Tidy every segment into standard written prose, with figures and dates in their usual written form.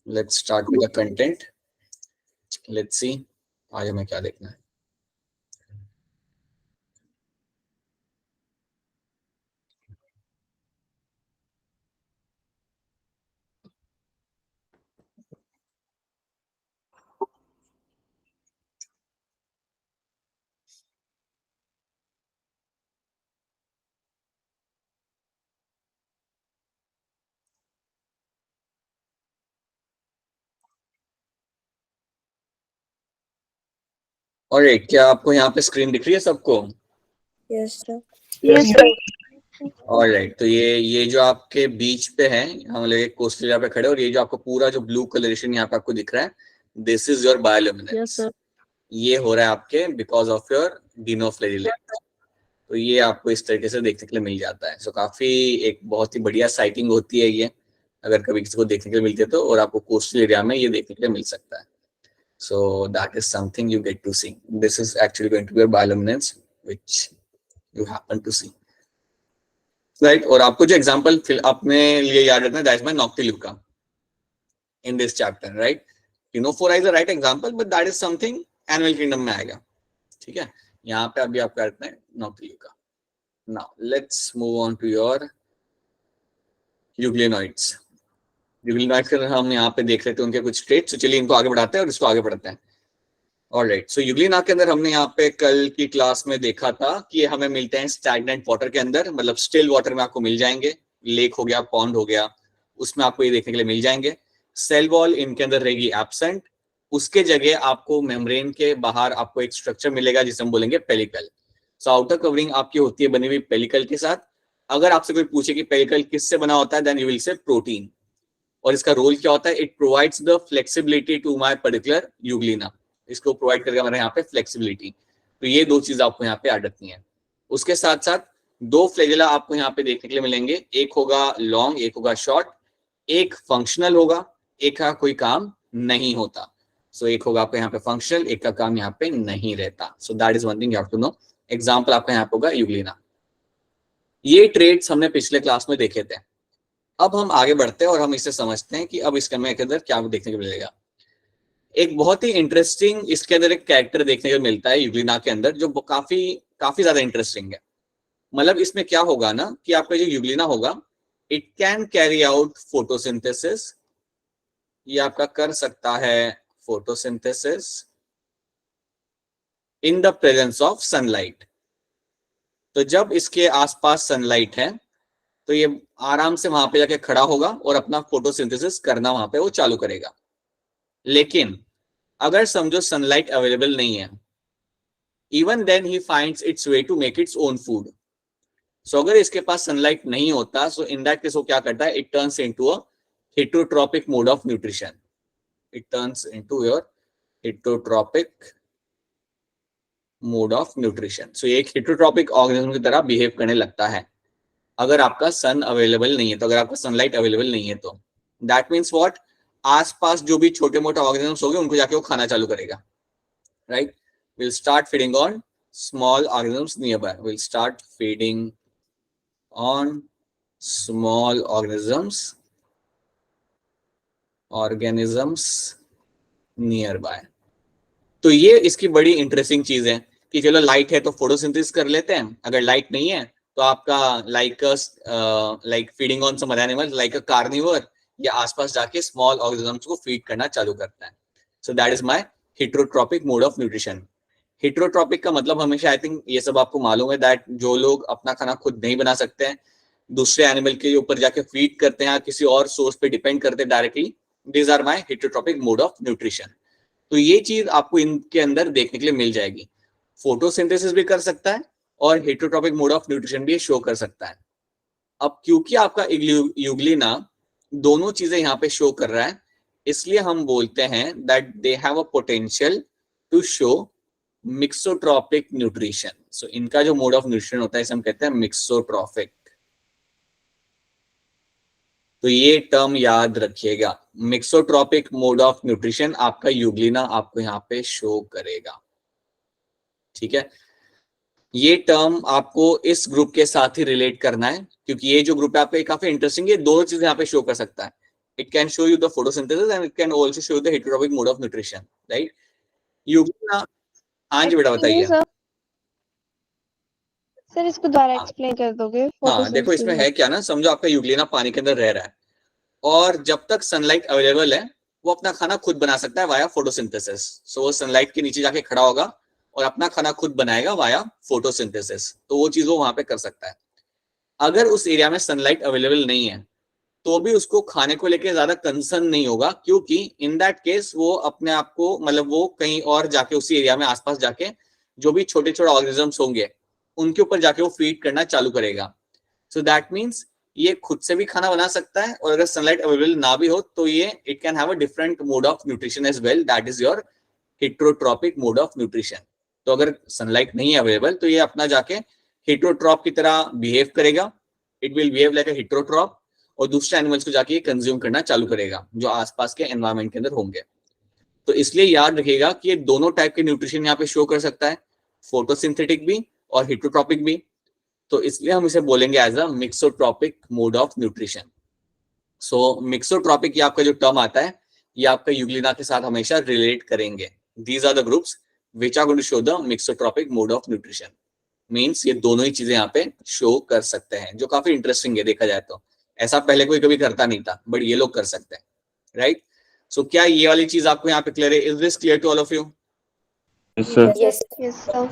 Let's start with the content. Let's see आज हमें क्या देखना है। और क्या आपको यहाँ पे स्क्रीन दिख रही है सबको? Yes sir. Yes sir. Alright, तो ये जो आपके बीच पे है, हम लोग एक कोस्टल यहाँ पे खड़े, और ये जो आपको पूरा जो ब्लू कलरेशन यहाँ पे आपको दिख रहा है, this is your bioluminescence. Yes sir. ये हो रहा है आपके बिकॉज ऑफ योर डिनोफ्लैजिलेट। तो ये आपको इस तरीके से देखने के लिए मिल जाता है। सो काफी एक बहुत ही बढ़िया साइटिंग होती है ये, अगर कभी किसी को देखने के लिए मिलती है तो, और आपको कोस्टल एरिया में ये देखने के लिए मिल सकता है। So that is something you get to see. This is actually going to be a bioluminescence which you happen to see, right? और आपको जो एग्जांपल अपने लिए याद रखना है, that is my noctiluca in this chapter, right? Ctenophora is a right example, but that is something animal kingdom में आएगा, ठीक है? यहाँ पे अभी आपका रखना है noctiluca. Now let's move on to your euglenoids. Euglenoids के हम यहाँ पे देख लेते हैं उनके कुछ ट्रेट्स। तो चलिए इनको आगे बढ़ाते हैं और इसको आगे बढ़ते हैं। ऑलराइट, सो यूग्लिना के अंदर हमने यहाँ पे कल की क्लास में देखा था कि हमें मिलते हैं स्टैग्नेंट वाटर के अंदर, मतलब स्टिल वाटर में आपको मिल जाएंगे। लेक हो गया, पॉन्ड हो गया, उसमें आपको ये देखने के लिए मिल जाएंगे। सेल वॉल इनके अंदर रहेगी एब्सेंट, उसके जगह आपको मेम्ब्रेन के बाहर आपको एक स्ट्रक्चर मिलेगा जिसे हम बोलेंगे पेलिकल। सो आउटर कवरिंग आपकी होती है बनी हुई पेलिकल के साथ। अगर आपसे कोई पूछे कि पेलिकल किससे बना होता है, then you will say protein. और इसका रोल क्या होता है? It provides the flexibility to my particular euglena. इसको प्रोवाइड करके हमारे यहाँ पे फ्लेक्सिबिलिटी। तो ये दो चीज आपको यहाँ पे याद रखनी है। उसके साथ साथ दो फ्लैजेला आपको यहाँ पे देखने के लिए मिलेंगे, एक होगा लॉन्ग, एक होगा शॉर्ट। एक फंक्शनल होगा, एक का कोई काम नहीं होता। सो एक होगा आपका यहाँ पे फंक्शनल, एक का काम यहाँ पे नहीं रहता। So that is one thing you have to know. Example आपका यहाँ पे होगा यूग्लिना। ये ट्रेड्स हमने पिछले क्लास में देखे थे। अब हम आगे बढ़ते हैं और हम इसे समझते हैं कि अब इसके अंदर क्या देखने को मिलेगा। एक बहुत ही इंटरेस्टिंग इसके अंदर एक कैरेक्टर देखने को मिलता है यूग्लिना के अंदर, जो काफी ज्यादा इंटरेस्टिंग है। मतलब इसमें क्या होगा ना कि आपका जो यूग्लिना होगा, it can carry out photosynthesis. ये आपका कर सकता है photosynthesis in the presence of sunlight. तो जब इसके आसपास सनलाइट है तो ये आराम से वहां पे जाके खड़ा होगा और अपना फोटोसिंथेसिस करना वहां पे वो चालू करेगा। लेकिन अगर समझो सनलाइट अवेलेबल नहीं है, इवन देन ही finds its way to make its own food. So अगर इसके पास सनलाइट नहीं होता, सो इन दैट केस वो क्या करता है? It turns into a heterotrophic mode of nutrition. It turns into your heterotrophic mode of nutrition. So एक हेटरोट्रॉपिक ऑर्गेनिज्म की तरह बिहेव करने लगता है अगर आपका सन अवेलेबल नहीं है। तो अगर आपका सनलाइट अवेलेबल नहीं है तो दैट मीन्स व्हाट? आसपास जो भी छोटे मोटे ऑर्गेनिजम्स होंगे उनको जाके वो खाना चालू करेगा, right? Will start feeding on small organisms nearby. Will start feeding on small organisms nearby. तो ये इसकी बड़ी इंटरेस्टिंग चीज है कि चलो लाइट है तो फोटोसिंथेसिस कर लेते हैं, अगर लाइट नहीं है तो आपका like feeding on some other animals like a carnivore, या आसपास जाके स्मॉल ऑर्गेनिजम्स को फीड करना चालू करता है। So that is my heterotrophic mode of nutrition. Heterotrophic का मतलब हमेशा, आई थिंक ये सब आपको मालूम है, दैट जो लोग अपना खाना खुद नहीं बना सकते हैं, दूसरे एनिमल के ऊपर जाके फीड करते हैं, किसी और सोर्स पे डिपेंड करते हैं directly, these are my heterotrophic mode of nutrition. तो ये चीज आपको इनके अंदर देखने के लिए मिल जाएगी। फोटोसिंथेसिस भी कर सकता है और हेटरोट्रॉपिक मोड ऑफ न्यूट्रिशन भी शो कर सकता है। अब क्योंकि आपका यूग्लिना दोनों चीजें यहाँ पे शो कर रहा है, इसलिए हम बोलते हैं that they have a potential to show mixotrophic nutrition. So इनका जो मोड ऑफ न्यूट्रिशन होता है इसे हम कहते हैं मिक्सोट्रॉपिक। तो ये टर्म याद रखिएगा, मिक्सोट्रॉपिक मोड ऑफ न्यूट्रिशन आपका यूग्लिना आपको यहाँ पे शो करेगा, ठीक है? ये टर्म आपको इस ग्रुप के साथ ही रिलेट करना है, क्योंकि ये जो ग्रुप है आपका काफी इंटरेस्टिंग है। दो चीजें यहाँ पे शो कर सकता है, It can show you the photosynthesis and it can also show you the heterotrophic mode of nutrition, right? युग्लिना, हाँ जी बेटा बताइए। सर इसको दोबारा एक्सप्लेन कर दोगे? हाँ देखो इसमें है क्या ना, समझो आपका युग्लिना पानी के अंदर रह रहा है और जब तक सनलाइट अवेलेबल है वो अपना खाना खुद बना सकता है वाया फोटोसिंथेसिस। सो वो सनलाइट के नीचे जाके खड़ा होगा और अपना खाना खुद बनाएगा वाया फोटोसिंथेसिस, तो वो चीज वो वहां पे कर सकता है। अगर उस एरिया में सनलाइट अवेलेबल नहीं है तो भी उसको खाने को लेके ज्यादा कंसर्न नहीं होगा, क्योंकि इन दैट केस वो अपने आप को मतलब वो कहीं और जाके उसी एरिया में आसपास जाके जो भी छोटे छोटे ऑर्गेनिजम्स होंगे उनके ऊपर जाके वो फीड करना चालू करेगा। सो दैट मीन्स ये खुद से भी खाना बना सकता है और अगर सनलाइट अवेलेबल ना भी हो तो ये it can have a different mode of nutrition as well, that is your heterotrophic mode of nutrition. तो अगर सनलाइट नहीं है अवेलेबल तो ये अपना जाके हेट्रोट्रॉप की तरह बिहेव करेगा, it will behave like a heterotroph, और दूसरे एनिमल्स को जाके कंज्यूम करना चालू करेगा जो आसपास के एनवायरमेंट के अंदर होंगे। तो इसलिए याद रखिएगा कि ये दोनों टाइप के न्यूट्रिशन यहाँ पे शो कर सकता है, फोटोसिंथेटिक भी और हेट्रोट्रॉपिक भी। तो इसलिए हम इसे बोलेंगे as a mixotrophic mode of nutrition. So mixotrophic ये आपका जो टर्म आता है ये आपका यूग्लिना के साथ हमेशा रिलेट करेंगे। These are the groups which are going to show the mixotrophic mode of nutrition. Means ये दोनों ही चीजें यहाँ पे शो कर सकते हैं, जो काफी इंटरेस्टिंग है देखा जाए तो। ऐसा पहले कोई कभी करता नहीं था बट ये लोग कर सकते हैं, राइट? सो क्या ये वाली चीज आपको यहाँ पे क्लियर है? Is this clear to all of you? Yes, sir. Yes. Yes, sir.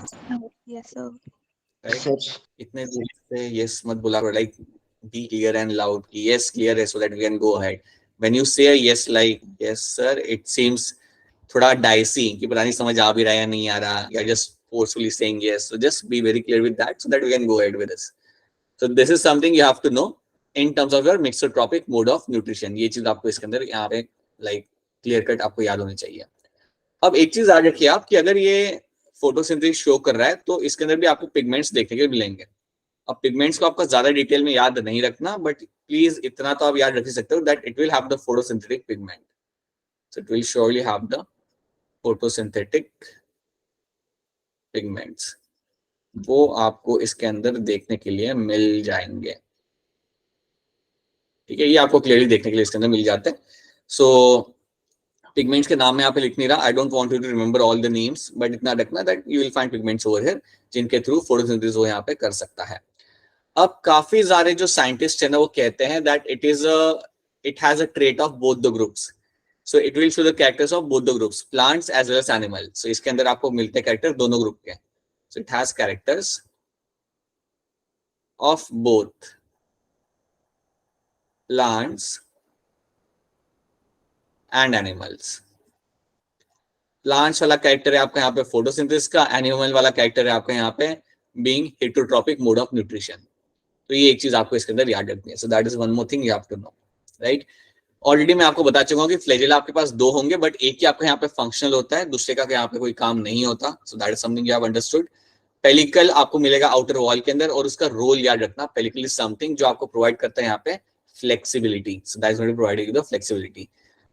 Yes, sir. Right? इतने दूर से यस मत बोला करो, like be clear and loud कि यस क्लियर है, so that we can go ahead. When you say yes like yes sir, it seems थोड़ा dicey कि पता नहीं समझ आ भी रहा है या नहीं आ रहा, या just forcefully saying yes. So just be very clear with that so that we can go ahead with this. So this is something you have to know in terms of your mixotropic mode of nutrition. ये चीज आपको इसके अंदर यहाँ पे like clear cut आपको याद होनी चाहिए। अब एक चीज याद रखिए आप कि अगर ये फोटोसिंथेसिस शो कर रहा है तो इसके अंदर भी आपको पिगमेंट्स देखने के मिलेंगे। अब पिगमेंट्स को आपका ज्यादा डिटेल में याद नहीं रखना, बट प्लीज इतना तो आप याद रख सकते हो that it will have the photosynthetic pigment. So it will surely have the photosynthetic pigments, वो आपको इसके अंदर देखने के लिए मिल जाएंगे। ठीक है, ये आपको क्लियरली देखने के लिए इसके अंदर मिल जाते हैं। सो पिगमेंट्स के नाम में यहाँ पे लिख नहीं रहा, I don't want you to remember all the names, but इतना रखना that you will find pigments over here जिनके थ्रू फोटोसिंथेसिस वो यहाँ पे कर सकता है। अब काफी सारे जो साइंटिस्ट है ना वो कहते हैं that it has a trait of both the groups, so it will show the characters of both the groups, plants as well as animal. So इसके अंदर आपको मिलते हैं कैरेक्टर दोनों ग्रुप के। So it has characters of both plants and animals. Plants वाला character है आपका यहाँ पे फोटोसिंथेसिस का, एनिमल वाला कैरेक्टर है आपका यहाँ पे being heterotrophic mode of nutrition. तो ये एक चीज आपको इसके अंदर याद रखनी है। So that is one more thing you have to know, right? Already मैं आपको बता चुका हूँ कि फ्लैजेला आपके पास दो होंगे, बट एक ही आपका यहाँ पे फंक्शनल होता है, दूसरे का यहाँ पे कोई काम नहीं होता। सो that is something you have understood. Pellicle आपको मिलेगा आउटर वॉल के अंदर, और उसका रोल याद रखना, पेलिकल इज समथिंग जो आपको प्रोवाइड करता है यहाँ पे flexibility. So that is going to provide you the flexibility.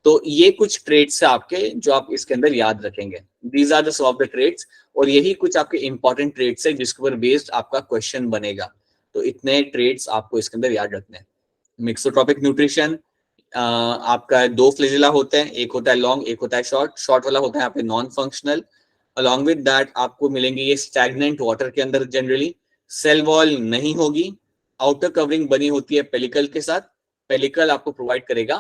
तो ये कुछ ट्रेट्स है आपके जो आप इसके अंदर याद रखेंगे। These are the some of the traits, और यही कुछ आपके इंपॉर्टेंट ट्रेट्स है जिसके ऊपर बेस्ड आपका क्वेश्चन बनेगा। तो इतने ट्रेट्स आपको इसके अंदर याद रखने हैं। मिक्सोट्रॉपिक न्यूट्रिशन, आपका दो फ्लैजेला होते हैं, एक होता है लॉन्ग, एक होता है शॉर्ट। शॉर्ट वाला होता है यहाँ पे non functional. Along with that आपको मिलेंगे ये स्टैग्नेंट वाटर के अंदर जनरली, सेल वॉल नहीं होगी, आउटर कवरिंग बनी होती है पेलिकल के साथ। पेलिकल आपको प्रोवाइड करेगा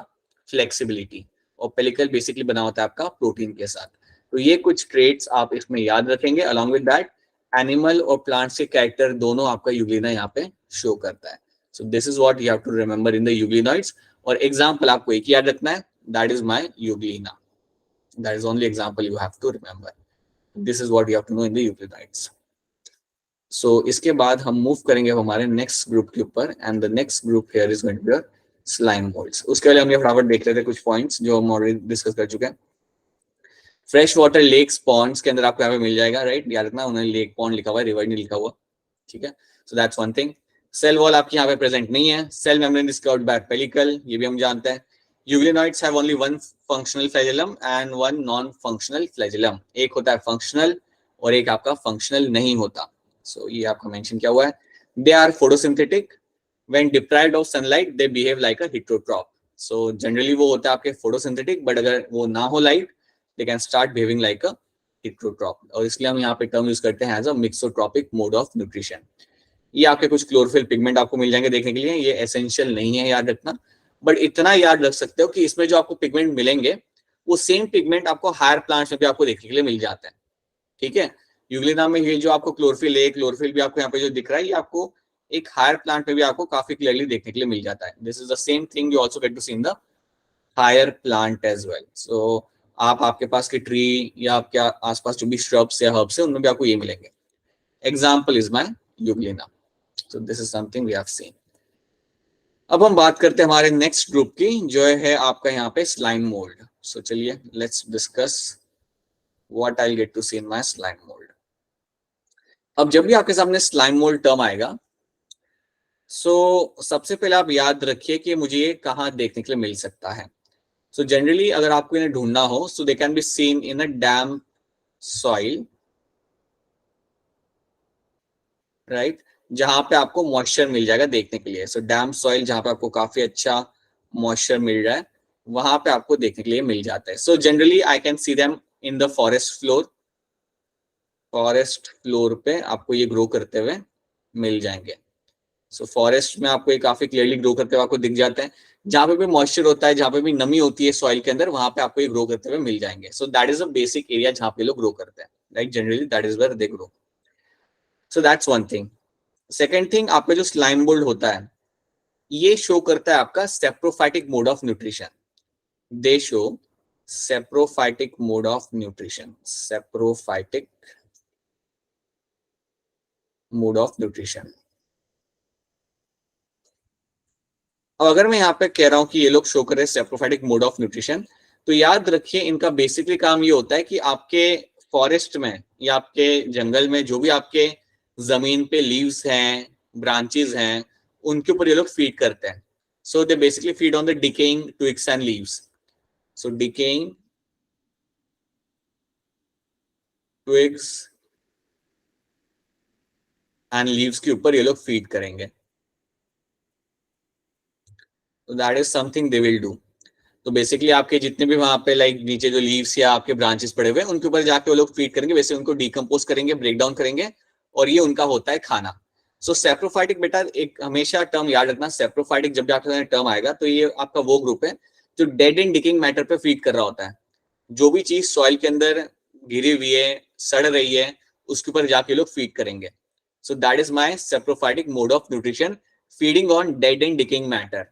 फ्लेक्सिबिलिटी, और पेलिकल बेसिकली बना होता है आपका प्रोटीन के साथ। तो ये कुछ ट्रेट्स आप इसमें याद रखेंगे। अलॉन्ग विद दैट एनिमल और प्लांट्स के कैरेक्टर दोनों आपका यूग्लिना यहाँ पे शो करता है। So this is what you have to remember in the euglenoids. और एग्जाम्पल आपको एक याद रखना है, that is my euglena. That is only example you have to remember. This is what you have to know in the euglenides. So इसके बाद हम move करेंगे हमारे नेक्स्ट ग्रुप के ऊपर, and the next group here is going to be slime moulds. उसके पहले हम ये फटाफट देख लेते हैं कुछ पॉइंट्स जो हम ऑलरेडी डिस्कस कर चुके हैं। फ्रेश वाटर लेक्स पॉन्ड्स के अंदर आपको यहाँ पे मिल जाएगा, राइट? याद रखना उन्होंने लेक पॉन्ड लिखा हुआ है, रिवर नहीं लिखा हुआ, ठीक है? So that's one thing. Cell wall आपकी यहाँ पे प्रेजेंट नहीं है। Cell membrane is covered by pellicle, ये भी हम जानते हैं। Euglenoids have only one functional flagellum and one non functional flagellum. एक होता है फंक्शनल और एक आपका फंक्शनल नहीं होता। सो ये आपका मेंशन किया हुआ है। They are photosynthetic, when deprived of sunlight they behave like a heterotroph. So generally वो होता है आपके फोटोसिंथेटिक, बट अगर वो ना हो light, they can start behaving like a heterotroph, और इसलिए हम यहाँ पे टर्म यूज करते हैं as a mixotrophic mode of nutrition. ये आपके कुछ क्लोरोफिल पिगमेंट आपको मिल जाएंगे देखने के लिए, ये एसेंशियल नहीं है याद रखना, बट इतना याद रख सकते हो कि इसमें जो आपको पिगमेंट मिलेंगे वो सेम पिगमेंट आपको हायर प्लांट्स में भी आपको देखने के लिए मिल जाते हैं, ठीक है। यूग्लिना में ये जो आपको क्लोरोफिल ए, क्लोरोफिल भी आपको यहाँ पे जो दिख रहा है, ये आपको एक हायर प्लांट में भी आपको काफी क्लियरली देखने के लिए मिल जाता है। This is the same thing you also get to see in the higher plant as well. So आप आपके पास के ट्री या आपके आसपास जो भी श्रब्स या हर्ब्स है उनमें भी आपको ये मिलेंगे। Example is my euglena. So this is something we have seen. अब हम बात करते हैं हमारे नेक्स्ट ग्रुप की, जो है आपका यहाँ पे स्लाइम मोल्ड। सो चलिए let's discuss what I get to see in my slime mold. अब जब भी आपके सामने स्लाइम मोल्ड टर्म आएगा, सो सबसे पहले आप याद रखिए कि मुझे ये कहाँ देखने के लिए मिल सकता है। सो जनरली अगर आपको इन्हें ढूंढना हो, so they can be seen in a damp soil, right, जहां पे आपको मॉइस्चर मिल जाएगा देखने के लिए। सो डैम सॉइल जहां पे आपको काफी अच्छा मॉइस्चर मिल रहा है, वहां पे आपको देखने के लिए मिल जाता है। So generally I can see them in the forest floor. Forest floor पे आपको ये ग्रो करते हुए मिल जाएंगे। सो फॉरेस्ट में आपको ये काफी क्लियरली ग्रो करते हुए आपको दिख जाते हैं। जहां पे भी मॉइस्चर होता है, जहां पे भी नमी होती है सॉइल के अंदर, वहां पे आपको ये ग्रो करते हुए मिल जाएंगे। So that is a basic area जहां पे लोग ग्रो करते हैं, right, generally that is where they grow. So that's one thing. Second thing, आपका जो स्लाइम मोल्ड होता है ये शो करता है आपका saprophytic mode of nutrition. They show saprophytic mode of nutrition, saprophytic mode of nutrition. अब अगर मैं यहाँ पे कह रहा हूं कि ये लोग शो कर रहे हैं सेप्रोफाइटिक मोड ऑफ न्यूट्रिशन, तो याद रखिए इनका बेसिकली काम ये होता है कि आपके फॉरेस्ट में या आपके जंगल में जो भी आपके जमीन पे लीव्स हैं, ब्रांचेस हैं, उनके ऊपर ये लोग फीड करते हैं। So they basically feed on the decaying twigs and leaves. So decaying twigs and leaves के ऊपर ये लोग फीड करेंगे। तो that is something they will do. तो बेसिकली आपके जितने भी वहां पे लाइक नीचे जो लीव्स या आपके ब्रांचेस पड़े हुए हैं, उनके ऊपर जाके वो लोग फीड करेंगे, वैसे उनको डिकम्पोज करेंगे, ब्रेक डाउन करेंगे, और ये उनका होता है खाना। सो सेप्रोफाइटिक, बेटा एक हमेशा टर्म याद रखना, सेप्रोफाइटिक जब भी आपका टर्म आएगा तो ये आपका वो ग्रुप है जो डेड एंड डिकिंग मैटर पे फीड कर रहा होता है। जो भी चीज सॉइल के अंदर गिरी हुई है, सड़ रही है, उसके ऊपर जाके लोग फीड करेंगे। सो that is my saprophytic mode of nutrition, feeding on dead and डिकिंग matter.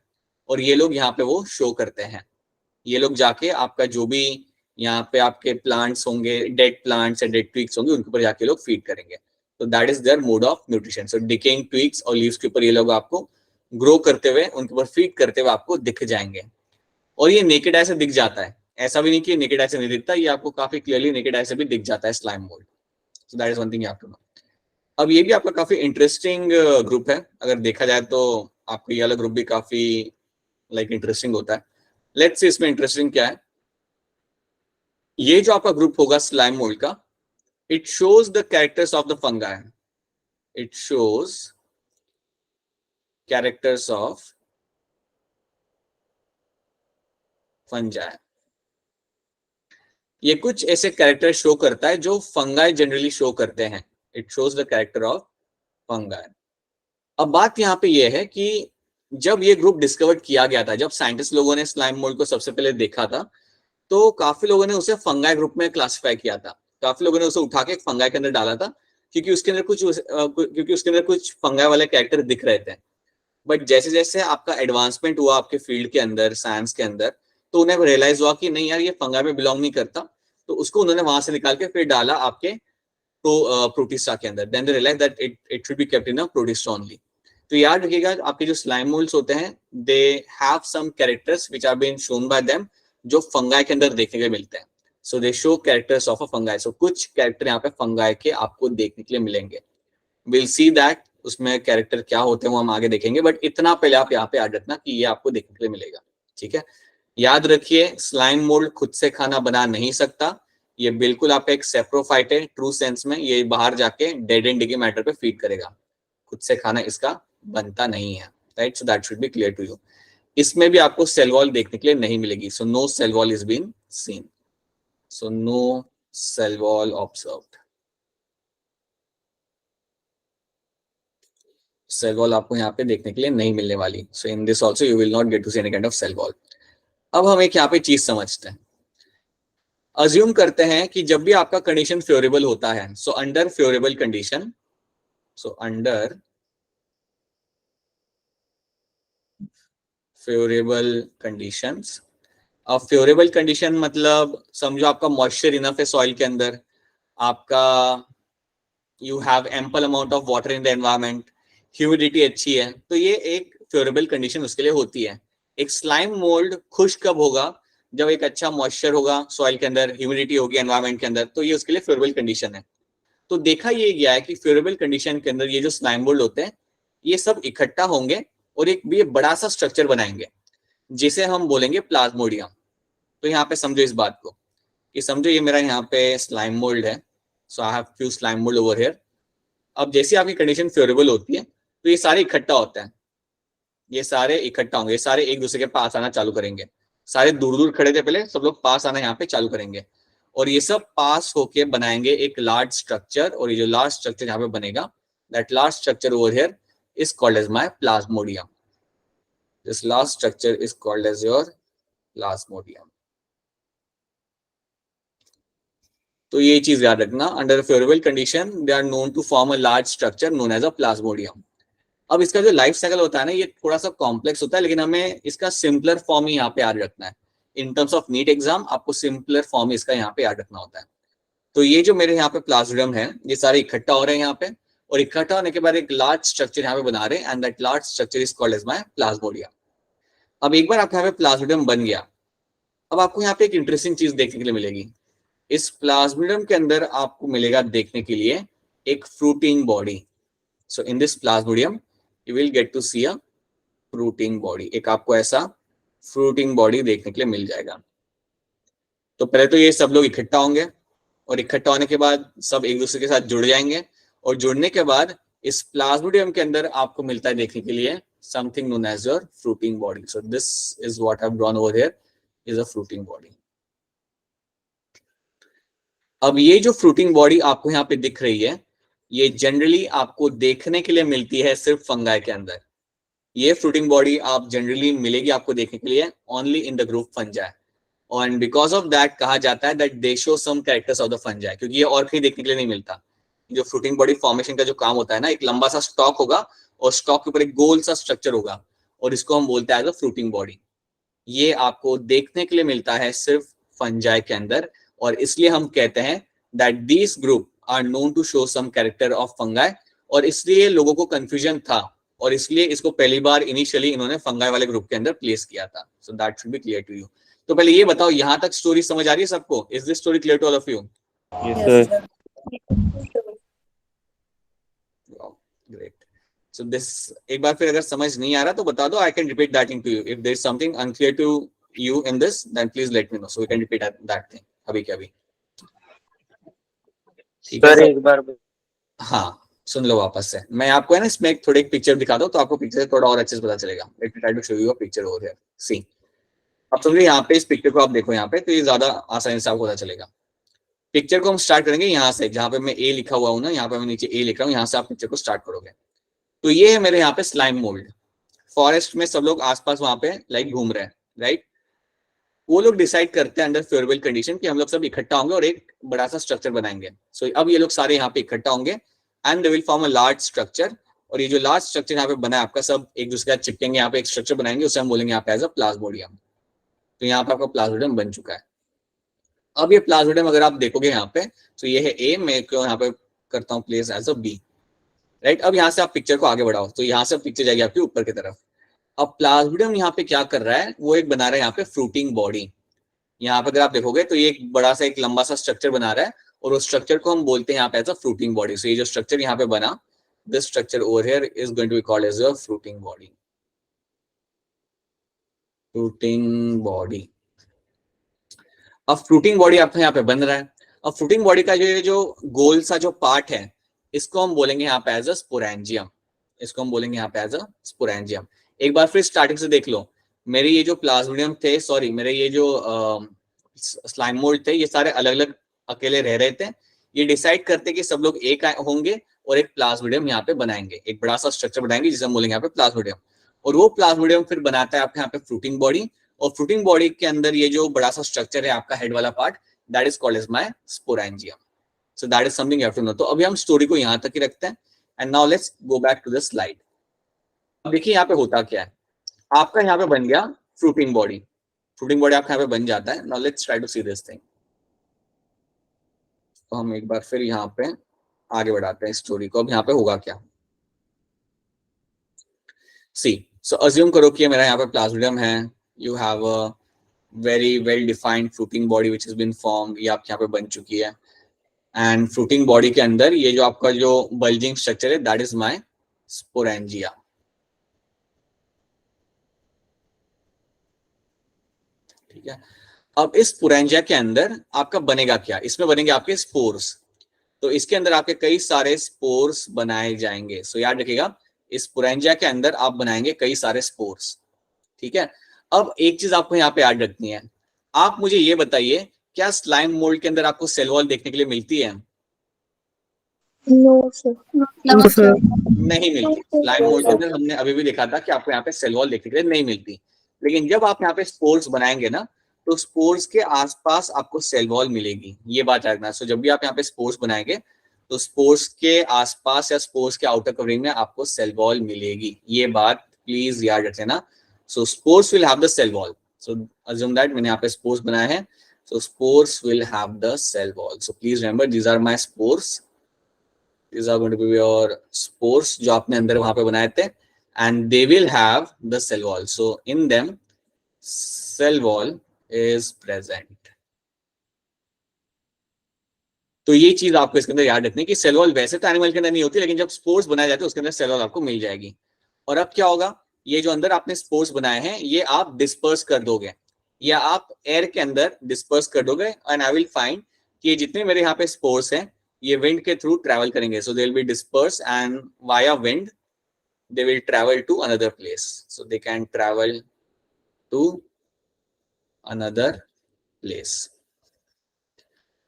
और ये लोग यहाँ पे वो शो करते हैं। ये लोग जाके आपका जो भी यहाँ पे आपके प्लांट्स होंगे, डेड प्लांट्स या डेड ट्विग्स होंगे, उनके ऊपर जाके लोग फीड करेंगे। तो that is their mode of nutrition. So decaying twigs और लीव्स के ऊपर ये लोग आपको ग्रो करते हुए, उनके ऊपर फीड करते हुए आपको दिख जाएंगे। और ये नेकेड आई से दिख जाता है, ऐसा भी नहीं कि नेकेड आई से नहीं दिखता, ये आपको काफी क्लियरली नेकेड आई से भी दिख जाता है slime mould. So that is one thing you have to know. अब ये भी आपका काफी इंटरेस्टिंग ग्रुप है, अगर देखा जाए तो आपको ये वाला ग्रुप भी काफी लाइक इंटरेस्टिंग होता है। लेट्स सी इसमें इंटरेस्टिंग क्या है। ये जो आपका ग्रुप होगा स्लाइम मोल्ड का, it shows the characters of the fungi. It shows characters of fungi. ये कुछ ऐसे कैरेक्टर शो करता है जो फंगाई जनरली शो करते हैं। It shows the character of fungi. अब बात यहाँ पे ये है कि जब ये ग्रुप डिस्कवर किया गया था, जब साइंटिस्ट लोगों ने स्लाइम मोल्ड को सबसे पहले देखा था, तो काफी लोगों ने उसे फंगाई ग्रुप में क्लासिफाई किया था। काफी लोगों ने उसे उठा के फंगाई के अंदर डाला था, क्योंकि उसके अंदर कुछ फंगाई वाले कैरेक्टर दिख रहे थे। बट जैसे जैसे आपका एडवांसमेंट हुआ आपके फील्ड के अंदर, साइंस के अंदर, तो उन्हें रियलाइज हुआ कि नहीं यार, ये फंगाई में बिलोंग नहीं करता। तो उसको उन्होंने वहां से निकाल के फिर डाला आपके प्रोटिस्टा के अंदर। Then they realize that it should be kept in a protista only. तो याद रखिएगा, आपके जो स्लाइम मोल्ड्स होते हैं, they have some characters which are been shown by them, जो फंगाई के अंदर देखने के लिए मिलते हैं। So they show characters of a fungi. So कुछ कैरेक्टर यहाँ पे फंगाई के आपको देखने के लिए मिलेंगे। विल सी दैट उसमें कैरेक्टर क्या होते हैं वो हम आगे देखेंगे, बट इतना पहले आप यहाँ पे याद रखना कि ये आपको देखने के लिए मिलेगा, ठीक है। याद रखिए, स्लाइम मोल्ड खुद से खाना बना नहीं सकता। ये बिल्कुल आपका एक सेप्रोफाइट है ट्रू सेंस में। ये बाहर जाके डेड एंड डिके मैटर पे फीड करेगा, खुद से खाना इसका बनता नहीं है, right. So that should be clear to you. इसमें भी आपको सेल वॉल देखने के लिए नहीं मिलेगी. So no cell wall is been seen. So no cell wall observed. Cell wall आपको यहाँ पे देखने के लिए नहीं मिलने वाली. So in this also you will not get to see any kind of cell wall. अब हम एक यहाँ पे चीज समझते हैं. अज्यूम करते हैं कि जब भी आपका कंडीशन फेवरेबल होता है, so under favourable condition, so under favourable conditions. अब फेवरेबल कंडीशन मतलब समझो आपका मॉइस्चर इनफ है सॉइल के अंदर, आपका you have ample amount of water in the environment, humidity अच्छी है, तो ये एक फेवरेबल कंडीशन उसके लिए होती है. एक स्लाइम मोल्ड खुश कब होगा? जब एक अच्छा मॉइस्चर होगा सॉइल के अंदर, ह्यूमिडिटी होगी एनवायरमेंट के अंदर, तो ये उसके लिए फेवरेबल कंडीशन है. तो देखा ये गया है कि फेवरेबल कंडीशन के अंदर ये जो स्लाइम मोल्ड होते हैं ये सब इकट्ठा होंगे और एक ये बड़ा सा स्ट्रक्चर बनाएंगे जिसे हम बोलेंगे प्लाज्मोडियम. तो यहाँ पे समझो इस बात को कि समझो ये मेरा यहाँ पे स्लाइम मोल्ड है. So I have few slime mold over here. अब जैसे आपकी कंडीशन फेवरेबल होती है तो ये सारे इकट्ठा होते हैं, ये सारे इकट्ठा होंगे, ये सारे एक दूसरे के पास आना चालू करेंगे. सारे दूर दूर खड़े थे पहले, सब लोग पास आना यहाँ पे चालू करेंगे और ये सब पास होके बनाएंगे एक लार्ज स्ट्रक्चर. और ये जो लार्ज स्ट्रक्चर यहाँ पे बनेगा, that large structure over here is called as my plasmodium. This large structure is called as your plasmodium. तो ये चीज याद रखना, under favourable condition they are known to form a large structure known as a plasmodium. अब इसका जो life cycle होता है ना, ये थोड़ा सा कॉम्प्लेक्स होता है, लेकिन हमें इसका सिंपलर फॉर्म ही यहाँ पे याद रखना है. In terms of NEET exam आपको सिंपलर फॉर्म इसका यहाँ पे याद रखना होता है. तो ये जो मेरे यहाँ पे प्लाज्मोडियम है, ये सारे इकट्ठा हो रहे हैं यहाँ पे, और इकट्ठा होने के बाद एक लार्ज स्ट्रक्चर यहाँ पे बना रहे हैं, and that large structure is called as my plasmodium. अब एक बार आपके यहाँ पे प्लाज्मोडियम बन गया, अब आपको यहाँ पे एक इंटरेस्टिंग चीज देखने के लिए मिलेगी. इस प्लाज्मोडियम के अंदर आपको मिलेगा देखने के लिए एक fruiting body. So in this Plasmodium you will get to see a fruiting body. एक आपको ऐसा fruiting body देखने के लिए मिल जाएगा. तो पहले तो ये सब लोग इकट्ठा होंगे और इकट्ठा होने के बाद सब एक दूसरे के साथ जुड़ जाएंगे, और जुड़ने के बाद इस प्लाज्मोडियम के अंदर आपको मिलता है देखने के लिए something known as your fruiting body. So this is what I've drawn over here is a fruiting body. अब ये जो fruiting body आपको यहाँ पे दिख रही है, ये जनरली आपको देखने के लिए मिलती है सिर्फ फंगाई के अंदर. ये फ्रूटिंग बॉडी आप जनरली मिलेगी आपको देखने के लिए only in the group fungi. और बिकॉज ऑफ दैट कहा जाता है that they show some characters of the fungi, क्योंकि ये और कहीं देखने के लिए नहीं मिलता. जो फ्रूटिंग बॉडी फॉर्मेशन का जो काम होता है ना, एक लंबा सा स्टॉक होगा और स्टॉक के ऊपर एक गोल सा स्ट्रक्चर होगा, और इसको हम बोलते हैं एज अ फ्रूटिंग बॉडी. ये आपको देखने के लिए मिलता है सिर्फ फंजाई के अंदर, और इसलिए हम कहते हैं that this group are known to show some character of fungi. और इसलिए लोगों को कंफ्यूजन था, और इसलिए इसको पहली बार इनिशियली इन्होंने फंगाई वाले ग्रुप के अंदर प्लेस किया था. So that should be clear to you. तो पहले ये बताओ, यहां तक स्टोरी समझ आ रही है सबको? Is this story clear to all of you? Yes, sir. Great. So this एक बार फिर अगर समझ नहीं आ रहा तो बता दो, I can repeat that thing to you. If there is something unclear to you in this, then please let me know, so we can repeat that thing अभी के अभी. सर एक बार हाँ, सुन लो वापस से. मैं आपको है ना इसमें एक थोड़ी एक पिक्चर दिखा दो, तो आपको पिक्चर से थोड़ा और अच्छे से पता चलेगा. Let me try to show you a picture over here. See, अब समझिए यहाँ पे इस पिक्चर को आप देखो यहाँ पे, तो ये ज्यादा आसानी से आपको पता चलेगा. पिक्चर को हम स्टार्ट करेंगे यहाँ से, जहाँ पे मैं ए लिखा हुआ हूँ ना, यहाँ पे मैं नीचे ए लिख रहा हूँ, यहाँ से आप पिक्चर को स्टार्ट करोगे. तो ये है मेरे यहाँ पे स्लाइम मोल्ड. फॉरेस्ट में सब लोग आसपास वहां पे लाइक घूम रहे हैं, राइट. वो लोग डिसाइड करते हैं अंडर फेवरेबल कंडीशन कि हम लोग सब इकट्ठा होंगे और एक बड़ा सा स्ट्रक्चर बनाएंगे. सो अब ये लोग सारे यहाँ पे इकट्ठा होंगे and they will form a large structure. और ये जो लार्ज स्ट्रक्चर यहाँ पे बना है आपका, सब एक दूसरे के साथ चिपकेंगे, यहाँ पे एक स्ट्रक्चर बनाएंगे, उसे हम बोलेंगे यहाँ पे एज अ प्लाज्मोडियम. तो यहाँ पे आपका प्लाज्मोडियम बन चुका है. अब ये प्लाज्मोडियम अगर आप देखोगे यहाँ पे, तो ये है ए, मैं यहाँ पे करता हूँ place as a B, right. अब यहाँ से आप पिक्चर को आगे बढ़ाओ, तो यहाँ से पिक्चर जाएगी आपकी ऊपर की तरफ. अब प्लाज्मोडियम यहाँ पे क्या कर रहा है, वो एक बना रहा है यहाँ पे फ्रूटिंग बॉडी. यहाँ पे अगर आप देखोगे तो ये एक बड़ा सा एक लंबा सा स्ट्रक्चर बना रहा है, और उस स्ट्रक्चर को हम बोलते हैं यहाँ पे as a fruiting body. So ये जो स्ट्रक्चर यहाँ पे बना, this structure over here is going to be called as a fruiting body. Fruiting body. अब फ्रूटिंग बॉडी आपका यहाँ पे बन रहा है. अब फ्रूटिंग बॉडी का जो गोल सा जो पार्ट है, इसको हम बोलेंगे यहाँ पे एज अ स्पोरेंजियम. इसको हम बोलेंगे यहाँ पे एज अ स्पोरेंजियम. एक बार फिर स्टार्टिंग से देख लो, मेरे ये जो प्लाज्मोडियम थे, सॉरी मेरे ये जो स्लाइम मोल्ड थे, ये सारे अलग अलग अकेले रह रहे थे। ये डिसाइड करते कि सब लोग एक होंगे और एक प्लाज्मोडियम यहाँ पे बनाएंगे, एक बड़ा सा स्ट्रक्चर बनाएंगे जिसे हम बोलेंगे यहाँ पे प्लाज्मोडियम। और वो प्लाज्मोडियम फिर बनाता है आपके यहाँ पे फ्रूटिंग बॉडी, और फ्रूटिंग बॉडी के अंदर ये जो बड़ा सा स्ट्रक्चर है आपका हेड वाला part, that is called as my sporangium. So that is something you have to know. तो अभी हम स्टोरी को यहाँ तक ही रखते हैं and now let's go back to the slide. अब देखिए यहाँ पे होता क्या है, आपका यहाँ पे बन गया फ्रूटिंग बॉडी, फ्रूटिंग बॉडी आपका यहाँ पे बन जाता है। Now let's try to see this thing. तो हम एक बार फिर यहाँ पे आगे बढ़ाते हैं स्टोरी को। अब यहाँ पे होगा क्या, सी सो अज्यूम करो कि मेरा यहाँ पे प्लाज्मोडियम है, you have a very well defined fruiting body which is been formed, ये आपके यहाँ पे बन चुकी है। एंड फ्रूटिंग बॉडी के अंदर ये जो आपका जो बल्जिंग स्ट्रक्चर है, दैट इज माय स्पोरेंजिया। ठीक है, अब इस स्पोरेंजिया के अंदर आपका बनेगा क्या, इसमें बनेंगे आपके स्पोर्स। तो इसके अंदर आपके कई सारे स्पोर्स बनाए जाएंगे। सो याद रखिएगा, इस स्पोरेंजिया के अंदर आप बनाएंगे कई सारे स्पोर्स। ठीक है, अब एक चीज आपको यहाँ पे याद रखनी है, आप मुझे ये बताइए, क्या स्लाइम मोल्ड के अंदर आपको सेल वॉल देखने के लिए मिलती है? No sir. नहीं मिलती। स्लाइम मोल्ड के अंदर हमने अभी भी देखा था कि आपको यहाँ पे सेल वॉल देखने के लिए नहीं मिलती। लेकिन जब आप यहाँ पे स्पोर्स बनाएंगे ना, तो स्पोर्स के आसपास आपको सेल वॉल मिलेगी, ये बात याद रखना। सो जब भी आप यहाँ पे स्पोर्स बनाएंगे तो स्पोर्स के आसपास या स्पोर्स के आउटर कवरिंग में आपको सेल वॉल मिलेगी, ये बात प्लीज याद रख लेना। So spores will have the cell wall. So assume that मैंने यहाँ पे स्पोर्स बनाया है, so spores will have the cell wall. So please remember, these are my spores, these are going to be your spores जो आपने अंदर वहां पे बनाए थे, and they will have the cell wall. So in them cell wall is present. तो ये चीज आपको इसके अंदर याद रखनी है कि सेल वॉल वैसे तो एनिमल के अंदर नहीं होती, लेकिन जब स्पोर्स बनाए जाते हैं उसके अंदर सेल वॉल आपको मिल जाएगी। और अब क्या होगा, ये जो अंदर आपने स्पोर्स बनाए हैं ये आप डिस्पर्स कर दोगे, या आप एयर के अंदर डिस्पर्स कर दोगे, एंड आई विल फाइंड कि ये जितने मेरे यहाँ पे स्पोर्स हैं ये विंड के थ्रू ट्रैवल करेंगे। So they will be disperse and via wind they will travel to another place. So they can travel to another place,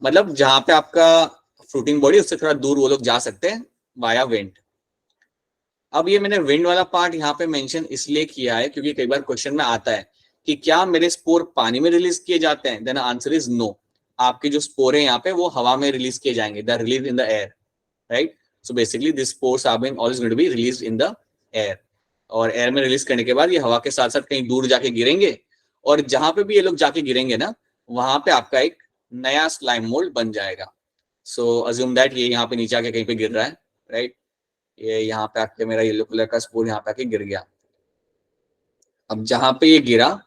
मतलब जहां पे आपका फ्रूटिंग बॉडी उससे थोड़ा दूर वो लोग जा सकते हैं वाया विंड। अब ये मैंने विंड वाला पार्ट यहाँ पे मेंशन इसलिए किया है क्योंकि कई बार क्वेश्चन में आता है कि क्या मेरे स्पोर पानी में रिलीज किए जाते हैं, देन आंसर इज नो। आपके जो स्पोर है यहाँ पे वो हवा में रिलीज किए जाएंगे, the release in the air, right. So basically this spores are being always going to be released in the air, और एयर में रिलीज करने के बाद ये हवा के साथ साथ कहीं दूर जाके गिरेंगे, और जहां पे भी ये लोग जाके गिरेंगे ना, वहां पे आपका एक नया स्लाइम मोल्ड बन जाएगा। सो अज्यूम दैट ये यहाँ पे नीचे आके कहीं पे गिर रहा है, राइट। ये यहाँ पे आके मेरा येलो कलर का स्पोर यहाँ पे आके गिर गया। अब जहां पे ये गिरा